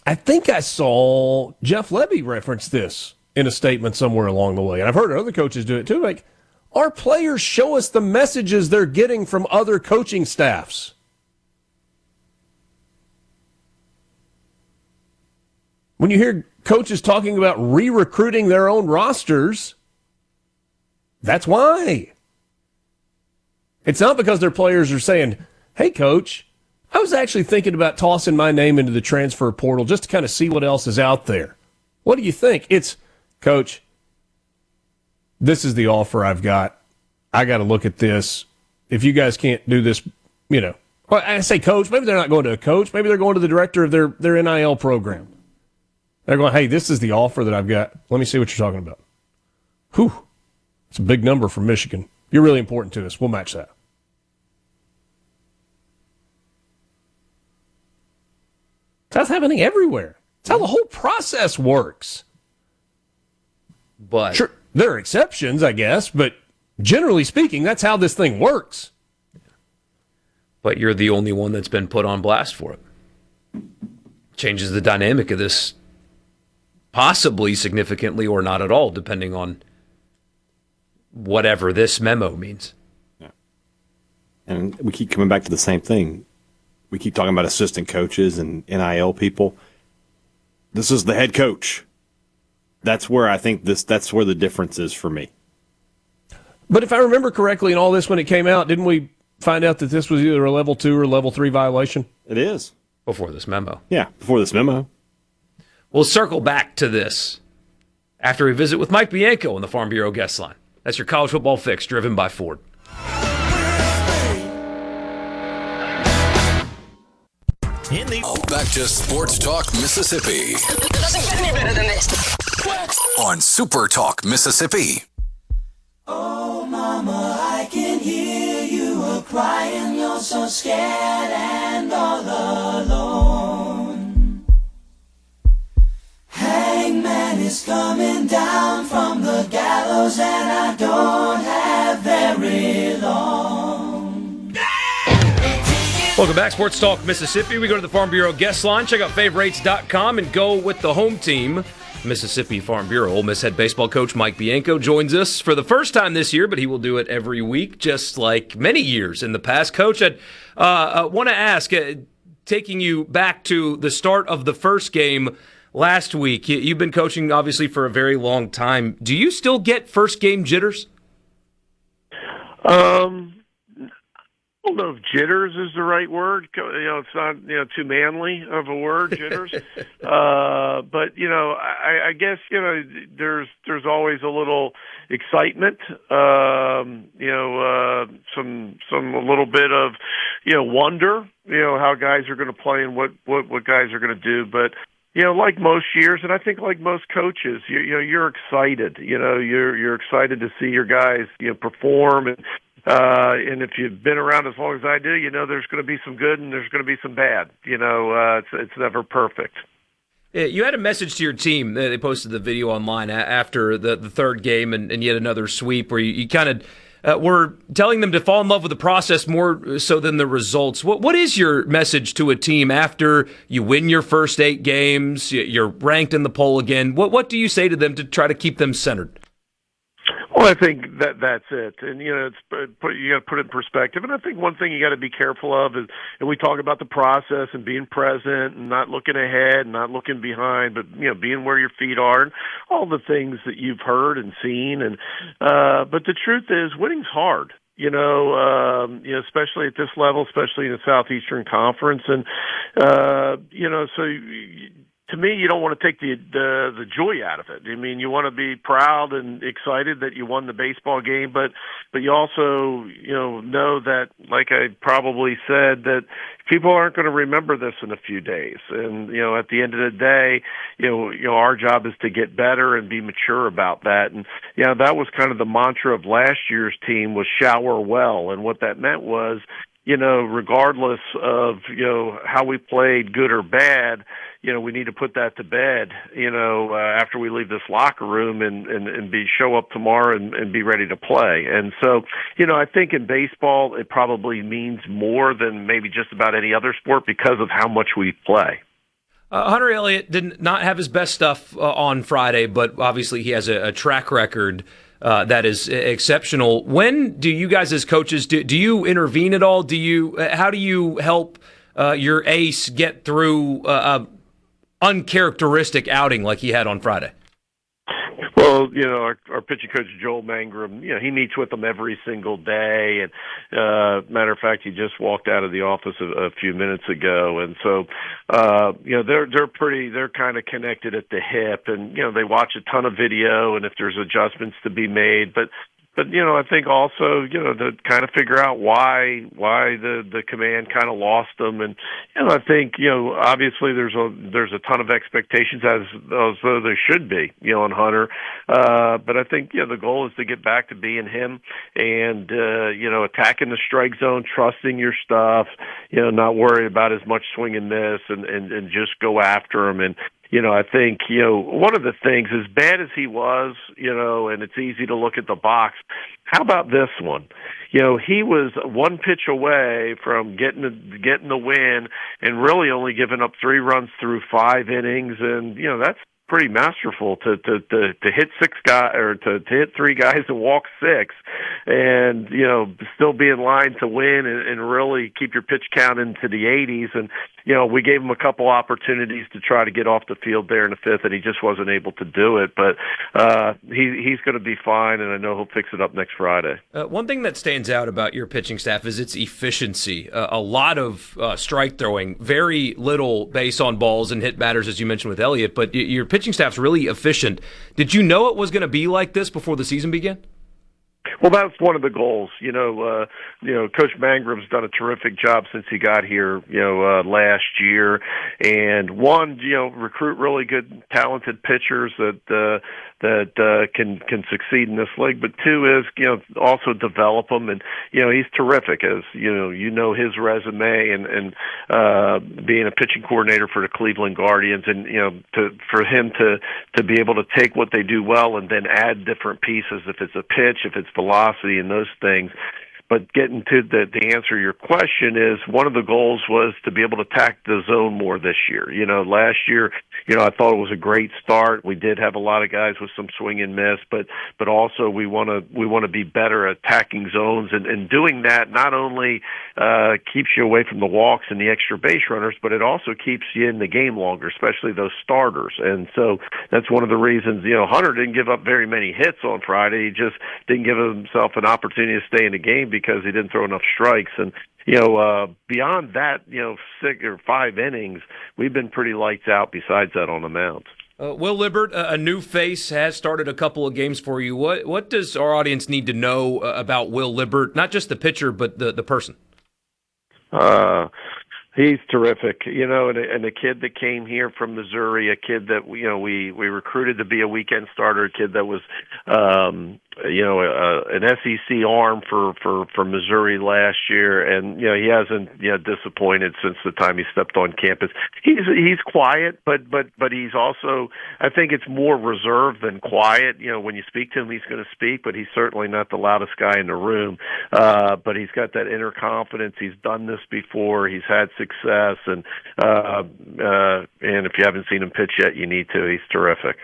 I think I saw Jeff Lebby reference this in a statement somewhere along the way, and I've heard other coaches do it too. Like, our players show us the messages they're getting from other coaching staffs. When you hear coaches talking about re-recruiting their own rosters, that's why. It's not because their players are saying, hey, coach, I was actually thinking about tossing my name into the transfer portal just to kind of see what else is out there. What do you think? It's, coach, this is the offer I've got. I got to look at this. If you guys can't do this, Well, I say coach, maybe they're not going to a coach. Maybe they're going to the director of their NIL program. They're going, hey, this is the offer that I've got. Let me see what you're talking about. Whew. It's a big number for Michigan. You're really important to us. We'll match that. That's happening everywhere. That's how the whole process works. But sure, there are exceptions, I guess, but generally speaking, that's how this thing works. But you're the only one that's been put on blast for it. Changes the dynamic of this possibly significantly or not at all, depending on whatever this memo means. Yeah. And we keep coming back to the same thing. We keep talking about assistant coaches and NIL people. This is the head coach. That's where I think that's where the difference is for me. But if I remember correctly in all this when it came out, didn't we find out that this was either a level 2 or level 3 violation? It is. Before this memo. Yeah, before this memo. We'll circle back to this after we visit with Mike Bianco on the Farm Bureau guest line. That's your college football fix driven by Ford. Back to Sports Talk Mississippi. It doesn't get any better than this. On Super Talk Mississippi. Oh, mama, I can hear you a-crying. You're so scared and all alone. is coming down from the gallows, and I don't have very long. Welcome back, Sports Talk Mississippi. We go to the Farm Bureau guest line. Check out favorites.com and go with the home team, Mississippi Farm Bureau. Ole Miss head baseball coach Mike Bianco joins us for the first time this year, but he will do it every week, just like many years in the past. Coach, I want to ask, taking you back to the start of the first game last week, you've been coaching obviously for a very long time. Do you still get first game jitters? I don't know if jitters is the right word. It's not too manly of a word, jitters. But I guess there's always a little excitement. Some a little bit of wonder. How guys are going to play and what guys are going to do. But like most years, and I think like most coaches, you're excited. You're excited to see your guys perform and if you've been around as long as I do, there's going to be some good and there's going to be some bad. It's never perfect. You had a message to your team. They posted the video online after the third game and yet another sweep where you kind of were telling them to fall in love with the process more so than the results. What is your message to a team after you win your first 8 games, you're ranked in the poll again? What do you say to them to try to keep them centered? Well, I think that's it, and you got to put it in perspective. And I think one thing you got to be careful of is, and we talk about the process and being present and not looking ahead, and not looking behind, but being where your feet are, and all the things that you've heard and seen. And but the truth is, winning's hard. Especially at this level, especially in the Southeastern Conference, and so. To me, you don't want to take the joy out of it. I mean, you want to be proud and excited that you won the baseball game, but you also know that, like I probably said, that people aren't going to remember this in a few days. And at the end of the day, our job is to get better and be mature about that. And that was kind of the mantra of last year's team, was shower well, and what that meant was, regardless of how we played, good or bad, we need to put that to bed, after we leave this locker room and show up tomorrow and be ready to play. And so, I think in baseball, it probably means more than maybe just about any other sport because of how much we play. Hunter Elliott did not have his best stuff on Friday, but obviously he has a track record that is exceptional. When do you guys as coaches, do you intervene at all? How do you help your ace get through uncharacteristic outing like he had on Friday? Well, our pitching coach, Joel Mangrum, he meets with them every single day. And matter of fact, he just walked out of the office a few minutes ago. And so, they're kind of connected at the hip, and, they watch a ton of video, and if there's adjustments to be made, but I think also, to kind of figure out why the command kind of lost them. And, I think, obviously there's a ton of expectations as though there should be, on Hunter. But I think, the goal is to get back to being him and, attacking the strike zone, trusting your stuff, not worry about as much swing and miss and just go after him. And, I think, one of the things, as bad as he was, and it's easy to look at the box, how about this one? He was one pitch away from getting the win and really only giving up 3 runs through 5 innings. And, that's pretty masterful to hit 6 guys, or to hit 3 guys and walk 6 and, still be in line to win and really keep your pitch count into the 80s. And, we gave him a couple opportunities to try to get off the field there in the 5th, and he just wasn't able to do it. But he's going to be fine, and I know he'll fix it up next Friday. One thing that stands out about your pitching staff is its efficiency. A lot of strike throwing, very little base on balls and hit batters, as you mentioned with Elliott, but your pitching staff's really efficient. Did you know it was going to be like this before the season began? Well, that's one of the goals. Coach Mangram's done a terrific job since he got here, last year. And one, recruit really good, talented pitchers that can succeed in this league. But two is, also develop them. And, he's terrific, as, his resume and being a pitching coordinator for the Cleveland Guardians, and, for him to be able to take what they do well and then add different pieces, if it's a pitch, if it's velocity and those things. But getting to the answer to your question is, one of the goals was to be able to attack the zone more this year. Last year, I thought it was a great start. We did have a lot of guys with some swing and miss, but also we want to be better at attacking zones, and doing that not only keeps you away from the walks and the extra base runners, but it also keeps you in the game longer, especially those starters. And so that's one of the reasons, Hunter didn't give up very many hits on Friday. He just didn't give himself an opportunity to stay in the game because he didn't throw enough strikes. And beyond that, 6 or 5 innings, we've been pretty lights out besides that on the mound. Will Libbert, a new face, has started a couple of games for you. What does our audience need to know about Will Libbert, not just the pitcher, but the person? He's terrific, and a kid that came here from Missouri, a kid that we recruited to be a weekend starter, a kid that was an SEC arm for Missouri last year, and he hasn't disappointed since the time he stepped on campus. He's quiet, but he's also, I think it's more reserved than quiet. When you speak to him, he's going to speak, but he's certainly not the loudest guy in the room. But he's got that inner confidence. He's done this before. He's had success, and if you haven't seen him pitch yet, you need to. He's terrific.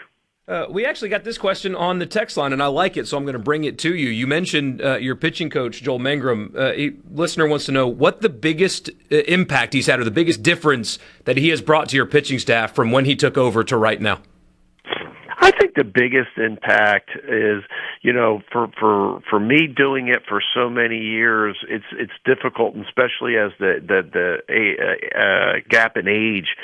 We actually got this question on the text line, and I like it, so I'm going to bring it to you. You mentioned your pitching coach, Joel Mangrum. A listener wants to know what the biggest impact he's had, or the biggest difference that he has brought to your pitching staff from when he took over to right now. I think the biggest impact is, for me doing it for so many years, it's difficult, and especially as the gap in age,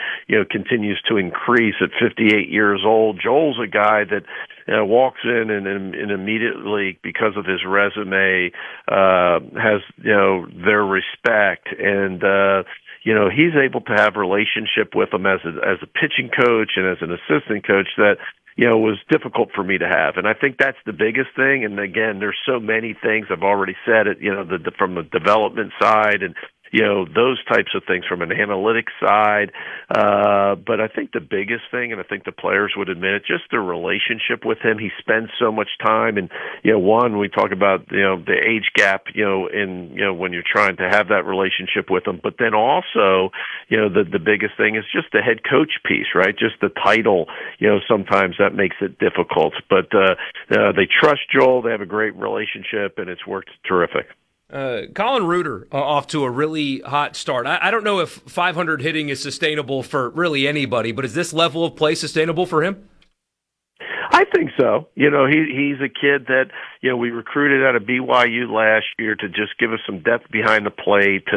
continues to increase at 58 years old. Joel's a guy that walks in and immediately, because of his resume, has their respect, and he's able to have relationship with them as a pitching coach and as an assistant coach that was difficult for me to have. And I think that's the biggest thing. And again, there's so many things. I've already said it, from the development side and, those types of things from an analytics side. But I think the biggest thing, and I think the players would admit it, just the relationship with him. He spends so much time. And, one, we talk about, the age gap, when you're trying to have that relationship with him. But then also, the biggest thing is just the head coach piece, right? Just the title, sometimes that makes it difficult. But they trust Joel. They have a great relationship, and it's worked terrific. Colin Reuter off to a really hot start. I don't know if 500 hitting is sustainable for really anybody, but is this level of play sustainable for him? I think so. He's a kid that, we recruited out of BYU last year to just give us some depth behind the plate.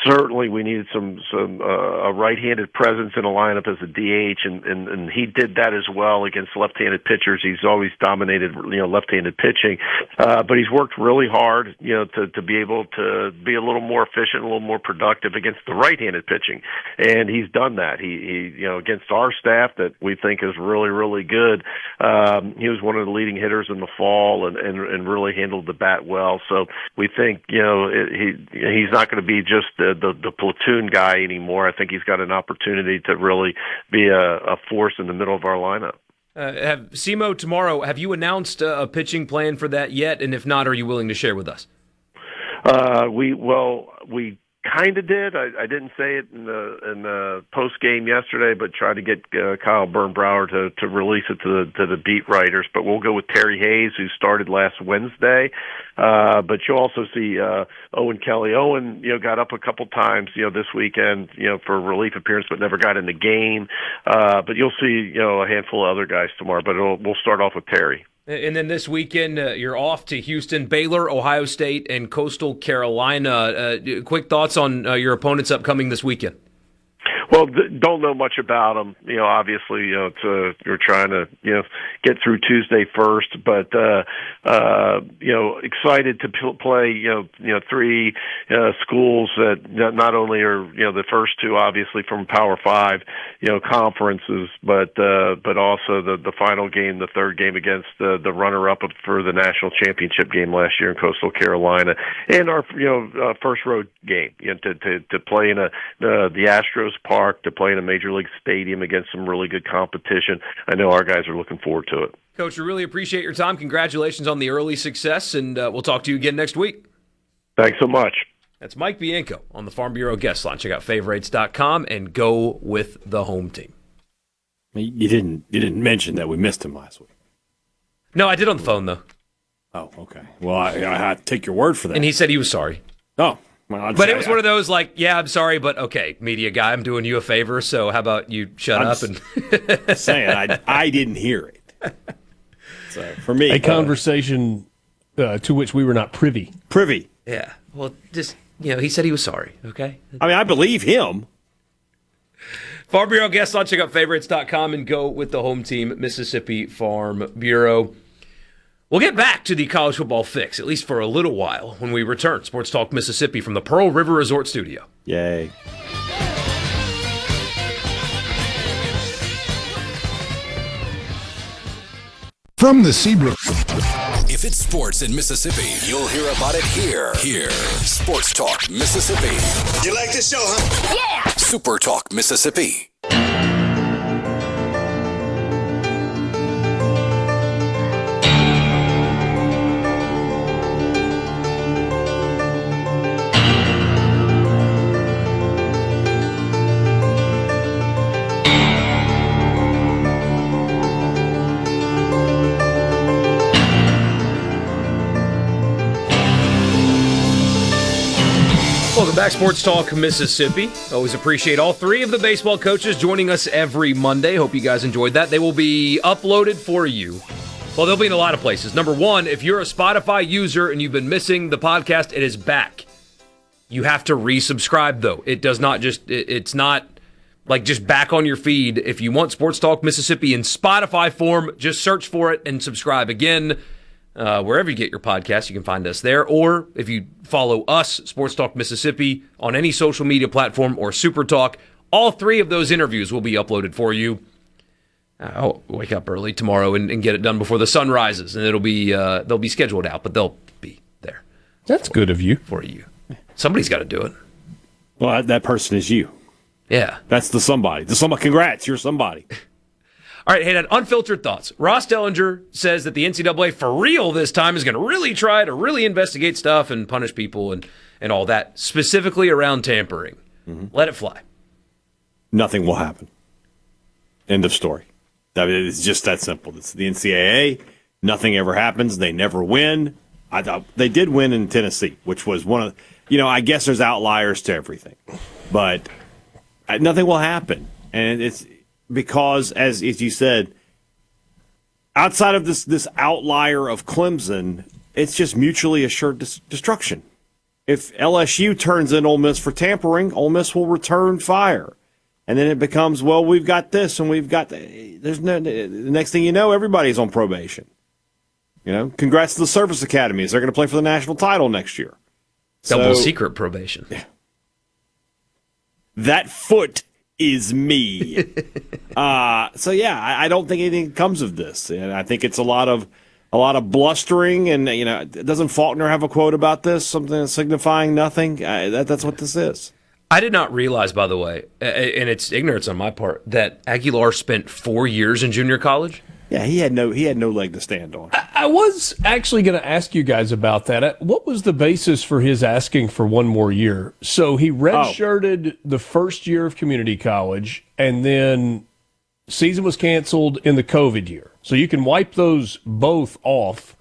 Certainly we needed some a right-handed presence in a lineup as a DH, and he did that as well against left-handed pitchers. He's always dominated, left-handed pitching, but he's worked really hard, to be able to be a little more efficient, a little more productive against the right-handed pitching, and he's done that. He against our staff that we think is really, really good. He was one of the leading hitters in the fall and really handled the bat well. So we think, he's not going to be just the platoon guy anymore. I think he's got an opportunity to really be a force in the middle of our lineup. SEMO tomorrow, have you announced a pitching plan for that yet? And if not, are you willing to share with us? We kind of did. I didn't say it in the post game yesterday, but tried to get Kyle Bernbrower to release it to the beat writers. But we'll go with Terry Hayes, who started last Wednesday. But you'll also see Owen Kelly. Owen, got up a couple times, this weekend, for a relief appearance, but never got in the game. But you'll see, a handful of other guys tomorrow. But we'll start off with Terry. And then this weekend, you're off to Houston, Baylor, Ohio State, and Coastal Carolina. Quick thoughts on your opponents upcoming this weekend? Well, don't know much about them. Obviously, you're trying to, get through Tuesday first, but excited to play, three schools that not only are, the first two obviously from Power Five, conferences, but also the final game, the third game against the runner-up for the national championship game last year in Coastal Carolina, and our first road game, to play in the Astros Park, to play in a major league stadium against some really good competition. I know our guys are looking forward to it. Coach, we really appreciate your time. Congratulations on the early success, and we'll talk to you again next week. Thanks so much. That's Mike Bianco on the Farm Bureau guest line. Check out favorites.com and go with the home team. You didn't mention that we missed him last week. No, I did on the phone, though. Oh, okay. Well, I have to take your word for that. And he said he was sorry. Oh. Well, but it was one of those, yeah, I'm sorry, but okay, media guy, I'm doing you a favor, so how about you shut up? And saying I didn't hear it. So for me, a conversation to which we were not privy. Yeah. Well, just, he said he was sorry, okay? I mean, I believe him. Farm Bureau guest line, check out favorites.com and go with the home team, Mississippi Farm Bureau. We'll get back to the college football fix, at least for a little while, when we return. Sports Talk Mississippi from the Pearl River Resort Studio. Yay. From the Seabrook. If it's sports in Mississippi, you'll hear about it here. Sports Talk Mississippi. You like this show, huh? Yeah! Super Talk Mississippi. Welcome back, Sports Talk Mississippi. Always appreciate all three of the baseball coaches joining us every Monday. Hope you guys enjoyed that. They will be uploaded for you. Well, they'll be in a lot of places. Number one, if you're a Spotify user and you've been missing the podcast, it is back. You have to resubscribe, though. It does not just, it's not like just back on your feed. If you want Sports Talk Mississippi in Spotify form, just search for it and subscribe again. Wherever you get your podcast, you can find us there. Or if you follow us, Sports Talk Mississippi, on any social media platform or Super Talk, all three of those interviews will be uploaded for you. I'll wake up early tomorrow and get it done before the sun rises, and it'll be they'll be scheduled out, but they'll be there. That's good of you. For you. Somebody's got to do it. Well, that person is you. Yeah. That's the somebody. Congrats, you're somebody. All right, Hadad, unfiltered thoughts. Ross Dellinger says that the NCAA for real this time is going to really try to really investigate stuff and punish people and all that, specifically around tampering. Mm-hmm. Let it fly. Nothing will happen. End of story. It's just that simple. It's the NCAA. Nothing ever happens. They never win. I thought they did win in Tennessee, which was one of I guess there's outliers to everything. But nothing will happen. And it's because, as you said, outside of this outlier of Clemson, it's just mutually assured destruction. If LSU turns in Ole Miss for tampering, Ole Miss will return fire. And then it becomes, well, we've got this and we've got the next thing you know, everybody's on probation. Congrats to the service academies. They're going to play for the national title next year. Double secret probation. That foot is me. I don't think anything comes of this. And I think it's a lot of blustering. And, doesn't Faulkner have a quote about this? Something signifying nothing? That's what this is. I did not realize, by the way, and it's ignorance on my part, that Aguilar spent 4 years in junior college. Yeah, he had no leg to stand on. I was actually going to ask you guys about that. What was the basis for his asking for one more year? So he redshirted the first year of community college, and then season was canceled in the COVID year. So you can wipe those both off.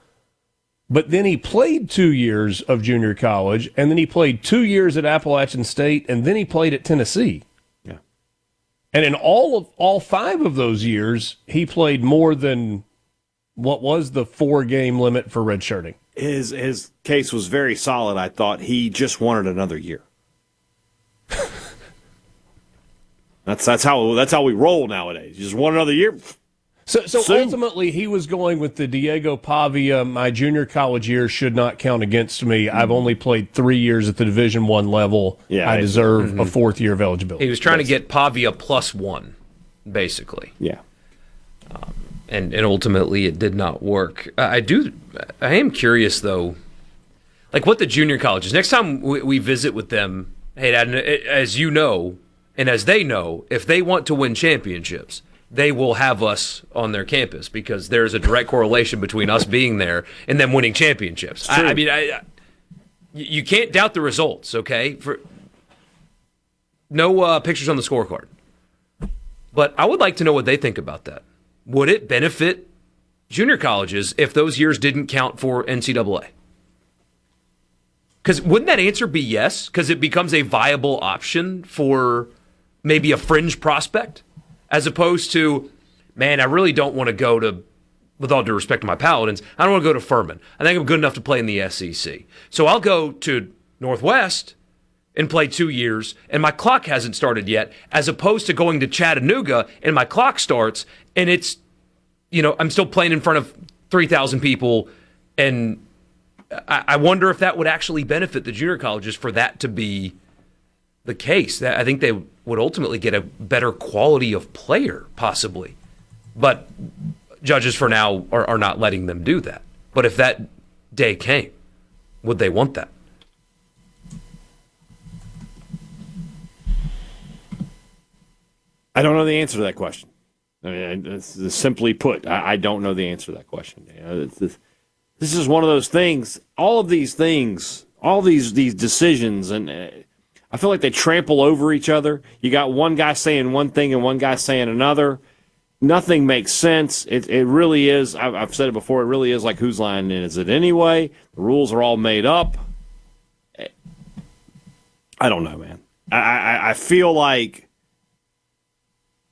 But then he played 2 years of junior college, and then he played 2 years at Appalachian State, and then he played at Tennessee. Yeah. And in all 5 of those years, he played more than what was the 4-game limit for redshirting. His case was very solid. I thought he just wanted another year. That's how we roll nowadays. Just one another year. So ultimately, he was going with the Diego Pavia. My junior college years should not count against me. I've only played 3 years at the Division I level. Yeah, I deserve a fourth year of eligibility. He was trying to get Pavia +1, basically. Yeah. And ultimately, it did not work. I am curious though, like what the junior colleges. Next time we visit with them, hey, Dad, as you know, and as they know, if they want to win championships, they will have us on their campus because there's a direct correlation between us being there and them winning championships. I mean, you can't doubt the results, okay? No pictures on the scorecard. But I would like to know what they think about that. Would it benefit junior colleges if those years didn't count for NCAA? Because wouldn't that answer be yes? Because it becomes a viable option for maybe a fringe prospect? As opposed to, man, I really don't want to go to, with all due respect to my Paladins, I don't want to go to Furman. I think I'm good enough to play in the SEC. So I'll go to Northwest and play 2 years, and my clock hasn't started yet, as opposed to going to Chattanooga and my clock starts, and it's, I'm still playing in front of 3,000 people, and I wonder if that would actually benefit the junior colleges for that to be the case. I think they would ultimately get a better quality of player, possibly. But judges for now are not letting them do that. But if that day came, would they want that? I don't know the answer to that question. I mean, it's simply put, I don't know the answer to that question. This is one of those things. All of these things, all these decisions, and I feel like they trample over each other. You got one guy saying one thing and one guy saying another. Nothing makes sense. It really is. I've said it before. It really is like, whose line is it anyway? The rules are all made up. I don't know, man. I feel like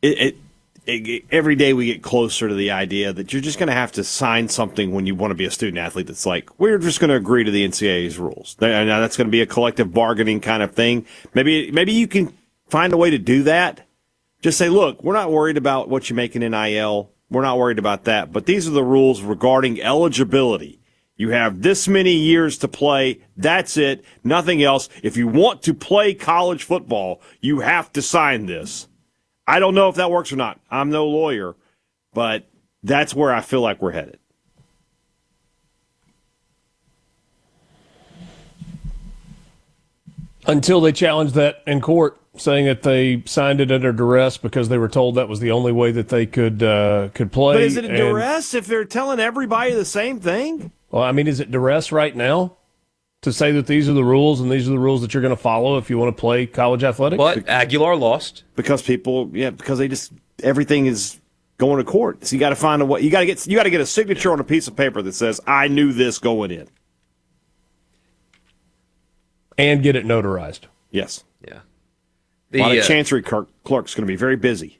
every day we get closer to the idea that you're just going to have to sign something when you want to be a student athlete that's like, we're just going to agree to the NCAA's rules. Now that's going to be a collective bargaining kind of thing. Maybe you can find a way to do that. Just say, look, we're not worried about what you make in NIL. We're not worried about that. But these are the rules regarding eligibility. You have this many years to play. That's it. Nothing else. If you want to play college football, you have to sign this. I don't know if that works or not. I'm no lawyer, but that's where I feel like we're headed. Until they challenge that in court, saying that they signed it under duress because they were told that was the only way that they could play. But is it a duress if they're telling everybody the same thing? Well, I mean, is it duress right now to say that these are the rules and these are the rules that you're going to follow if you want to play college athletics? But Aguilar lost because they just everything is going to court. So you got to find a way. You got to get a signature on a piece of paper that says I knew this going in, and get it notarized. Yes. Yeah. A lot of chancery clerks going to be very busy.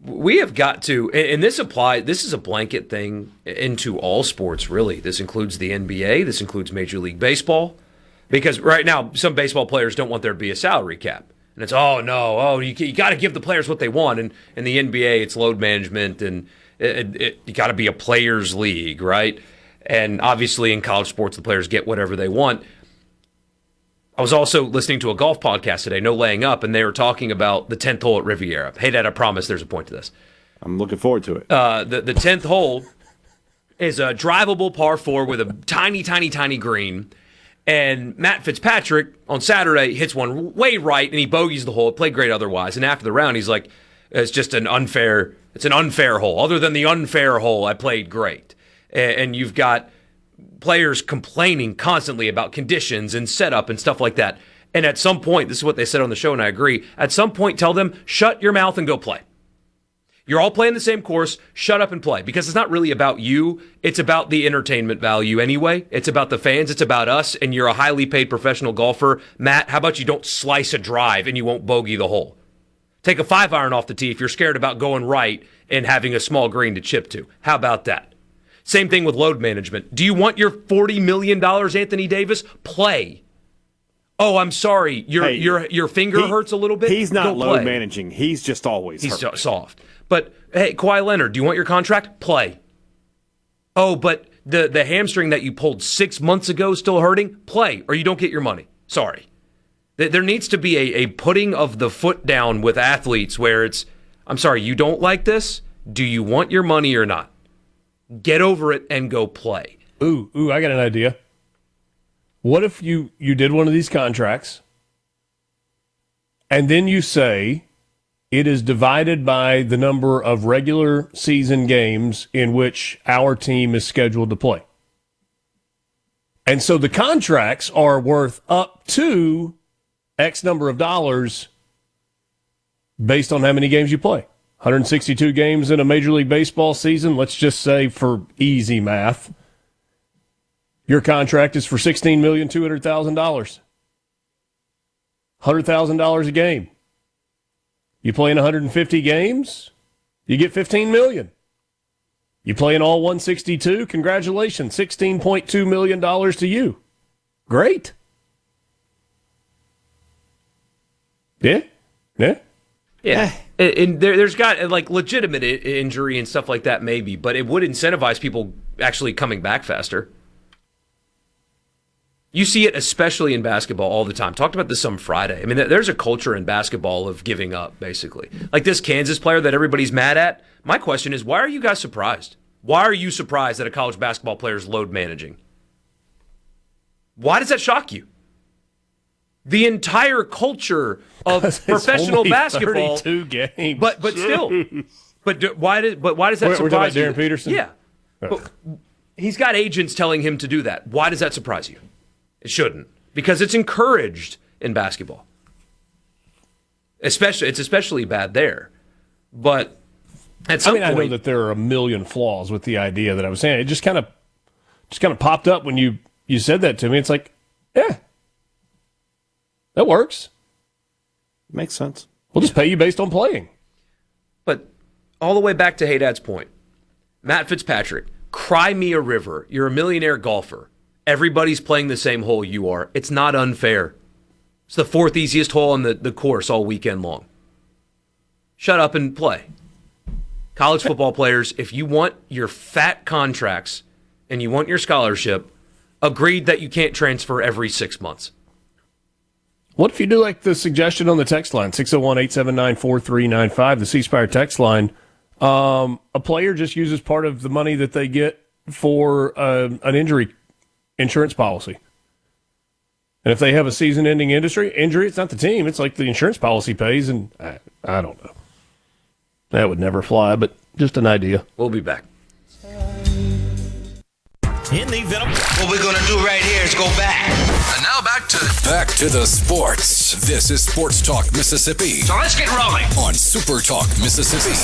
We have got to, and this is a blanket thing into all sports, really. This includes the NBA. This includes Major League Baseball. Because right now, some baseball players don't want there to be a salary cap. And it's, you got to give the players what they want. And in the NBA, it's load management, and you got to be a players' league, right? And obviously in college sports, the players get whatever they want. I was also listening to a golf podcast today, No Laying Up, and they were talking about the 10th hole at Riviera. Hey, Dad, I promise there's a point to this. I'm looking forward to it. The 10th hole is a drivable par 4 with a tiny, tiny, tiny green. And Matt Fitzpatrick on Saturday hits one way right, and he bogeys the hole. It played great otherwise. And after the round, he's like, it's an unfair hole. Other than the unfair hole, I played great. And you've got players complaining constantly about conditions and setup and stuff like that. And at some point, this is what they said on the show, and I agree, at some point tell them, shut your mouth and go play. You're all playing the same course, shut up and play. Because it's not really about you, it's about the entertainment value anyway. It's about the fans, it's about us, and you're a highly paid professional golfer. Matt, how about you don't slice a drive and you won't bogey the hole? Take a 5-iron off the tee if you're scared about going right and having a small green to chip to. How about that? Same thing with load management. Do you want your $40 million, Anthony Davis? Play. Oh, I'm sorry. Your finger hurts a little bit. He's not Go load play. managing. He's just always He's hurt. soft. But hey, Kawhi Leonard, do you want your contract? Play. Oh, but the hamstring that you pulled 6 months ago is still hurting? Play, or you don't get your money. Sorry. There needs to be a putting of the foot down with athletes where it's, I'm sorry, you don't like this? Do you want your money or not? Get over it and go play. Ooh, I got an idea. What if you did one of these contracts and then you say it is divided by the number of regular season games in which our team is scheduled to play? And so the contracts are worth up to X number of dollars based on how many games you play. 162 games in a Major League Baseball season, let's just say for easy math, your contract is for $16,200,000. $100,000 a game. You play in 150 games, you get $15 million. You play in all 162, congratulations, $16.2 million to you. Great. Yeah. And there's got like legitimate injury and stuff like that maybe, but it would incentivize people actually coming back faster. You see it especially in basketball all the time. Talked about this some Friday. I mean, there's a culture in basketball of giving up, basically. Like this Kansas player that everybody's mad at. My question is, why are you guys surprised? Why are you surprised that a college basketball player is load managing? Why does that shock you? The entire culture of professional basketball, 32 games, but still, why does that surprise we're talking about you? Darren Peterson? Yeah, but he's got agents telling him to do that. Why does that surprise you? It shouldn't, because it's encouraged in basketball. It's especially bad there, but at some point, I know that there are a million flaws with the idea that I was saying. It just kind of popped up when you said that to me. It's like, yeah. That works. Makes sense. We'll just pay you based on playing. But all the way back to Hadad's point, Matt Fitzpatrick, cry me a river. You're a millionaire golfer. Everybody's playing the same hole you are. It's not unfair. It's the fourth easiest hole on the course all weekend long. Shut up and play. College football players, if you want your fat contracts and you want your scholarship, agreed that you can't transfer every 6 months. What if you do like the suggestion on the text line, 601-879-4395, the C Spire text line? A player just uses part of the money that they get for an injury insurance policy. And if they have a season-ending injury, it's not the team. It's like the insurance policy pays, and I don't know. That would never fly, but just an idea. We'll be back. What we're going to do right here is go back. And now back to the sports. This is Sports Talk Mississippi. So let's get rolling On Super Talk Mississippi.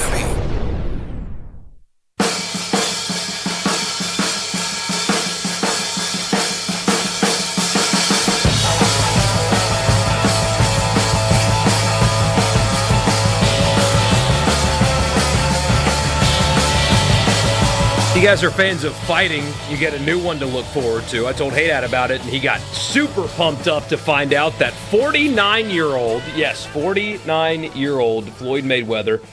You guys are fans of fighting, you get a new one to look forward to. I told Hadad about it, and he got super pumped up to find out that 49-year-old Floyd Mayweather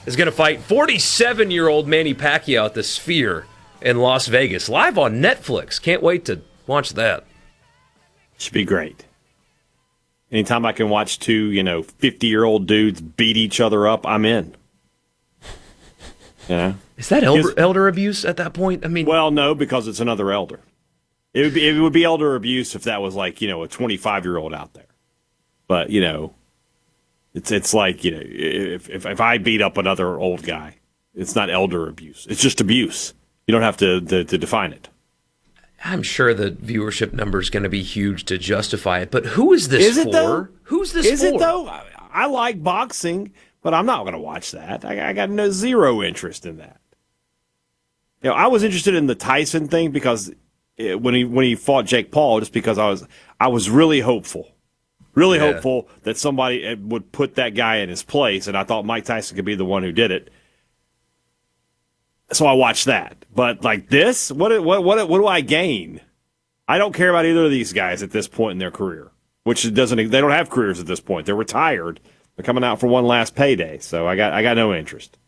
is going to fight 47-year-old Manny Pacquiao at the Sphere in Las Vegas, live on Netflix. Can't wait to watch that. Should be great. Anytime I can watch two, 50-year-old dudes beat each other up, I'm in. Yeah. Is that elder abuse at that point? I mean, well, no, because it's another elder. It would be elder abuse if that was like a 25-year-old out there. But it's like if I beat up another old guy, it's not elder abuse. It's just abuse. You don't have to define it. I'm sure the viewership number is going to be huge to justify it. But who is this for? Though? Who's this for? Is it though? I like boxing, but I'm not going to watch that. I got zero interest in that. I was interested in the Tyson thing because when he fought Jake Paul, just because I was really hopeful that somebody would put that guy in his place, and I thought Mike Tyson could be the one who did it. So I watched that. But like this, what do I gain? I don't care about either of these guys at this point in their career. which it doesn't. They don't have careers at this point. They're retired. They're coming out for one last payday. So I got no interest.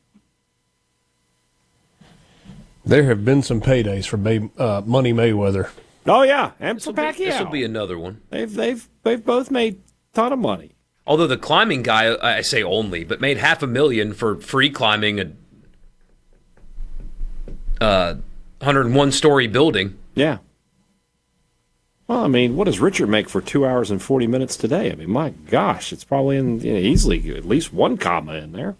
There have been some paydays for Money Mayweather. Oh yeah, and for Pacquiao. This will be another one. They've both made a ton of money. Although the climbing guy, I say only, but made $500,000 for free climbing a 101-story building. Yeah. Well, I mean, what does Richard make for 2 hours and 40 minutes today? I mean, my gosh, it's probably easily at least one comma in there.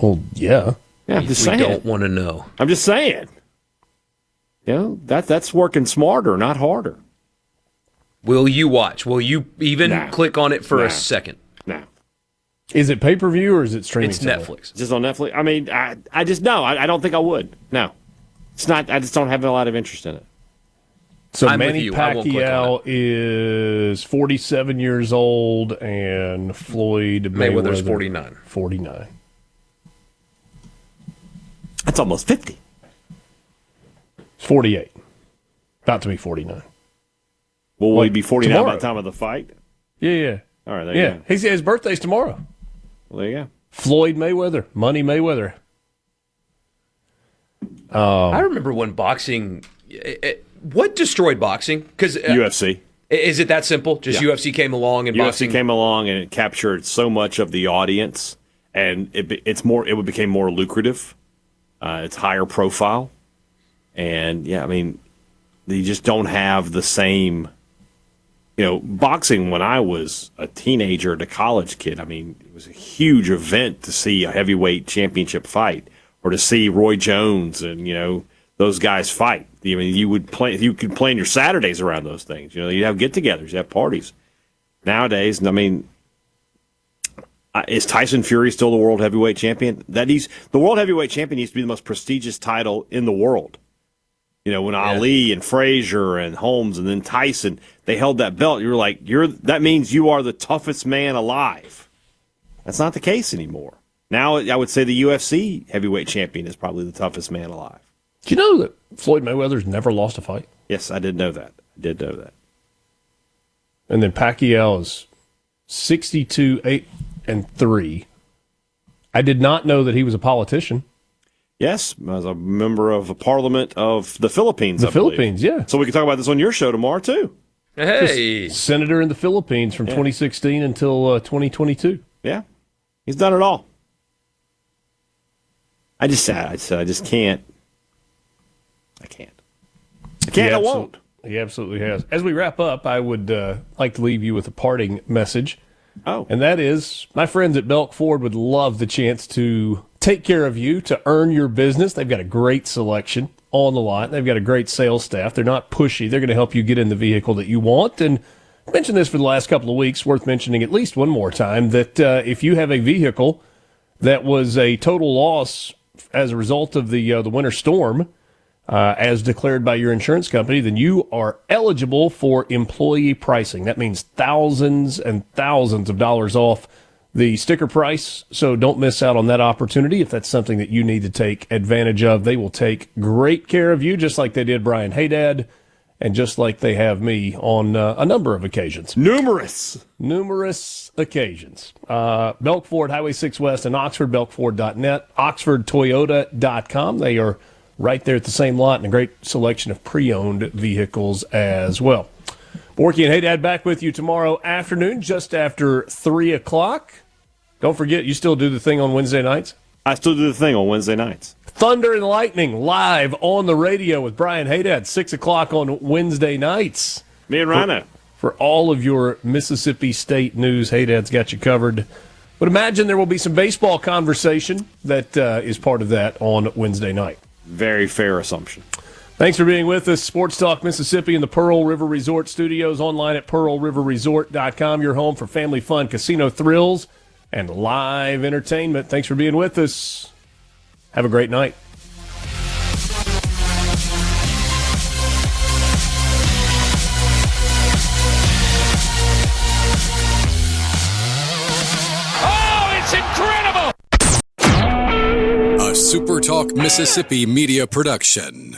Well, yeah. Yeah, I'm just saying. We don't want to know. I'm just saying. That's working smarter, not harder. Will you watch? Will you even click on it for a second? No. Is it pay-per-view or is it streaming? It's Netflix. Just on Netflix? I mean, I just, no, I don't think I would. No. It's not, I just don't have a lot of interest in it. So Manny Pacquiao is 47 years old and Floyd Mayweather's 49. 49. That's almost 50. It's 48. About to be 49. Will he be 49 tomorrow? by the time of the fight? Yeah. All right, there you go. His birthday's tomorrow. Well, there you go. Floyd Mayweather, Money Mayweather. I remember when boxing. What destroyed boxing? Because UFC. Is it that simple? Just UFC came along and boxing came along and it captured so much of the audience, and it became more lucrative. It's higher profile, and I mean, you just don't have the same. Boxing when I was a teenager and a college kid, I mean, it was a huge event to see a heavyweight championship fight or to see Roy Jones and, those guys fight. I mean, you could plan your Saturdays around those things. You'd have get-togethers, you'd have parties. Nowadays, I mean, is Tyson Fury still the world heavyweight champion? The world heavyweight champion used to be the most prestigious title in the world. When Ali and Frazier and Holmes and then Tyson, they held that belt, you were like, that means you are the toughest man alive. That's not the case anymore. Now, I would say the UFC heavyweight champion is probably the toughest man alive. Do you know that Floyd Mayweather's never lost a fight? Yes, I did know that. And then Pacquiao is 62-8-3. I did not know that he was a politician. Yes, as a member of a parliament of the Philippines. The Philippines, yeah. So we can talk about this on your show tomorrow, too. Hey. Senator in the Philippines from 2016 until 2022. Yeah. He's done it all. I just can't. I can't. I won't. He absolutely has. As we wrap up, I would like to leave you with a parting message. Oh. And that is, my friends at Belk Ford would love the chance to take care of you, to earn your business. They've got a great selection on the lot. They've got a great sales staff. They're not pushy. They're going to help you get in the vehicle that you want. And I mentioned this for the last couple of weeks, worth mentioning at least one more time, that if you have a vehicle that was a total loss as a result of the winter storm, as declared by your insurance company, then you are eligible for employee pricing. That means thousands and thousands of dollars off the sticker price, so don't miss out on that opportunity if that's something that you need to take advantage of. They will take great care of you, just like they did Brian Hadad, and just like they have me on a number of occasions. Numerous occasions. Belk Ford, Highway 6 West in Oxford, belkford.net, oxfordtoyota.com. They are right there at the same lot and a great selection of pre-owned vehicles as well. Borkey and Hadad back with you tomorrow afternoon, just after 3 o'clock. Don't forget, you still do the thing on Wednesday nights? I still do the thing on Wednesday nights. Thunder and Lightning live on the radio with Brian Hadad, 6 o'clock on Wednesday nights. Me and Rhino. For all of your Mississippi State news, Hadad's got you covered. Would imagine there will be some baseball conversation that is part of that on Wednesday night. Very fair assumption. Thanks for being with us. Sports Talk Mississippi in the Pearl River Resort Studios, online at pearlriverresort.com, your home for family fun, casino thrills, and live entertainment. Thanks for being with us. Have a great night. Oh, it's incredible! A SuperTalk Mississippi media production.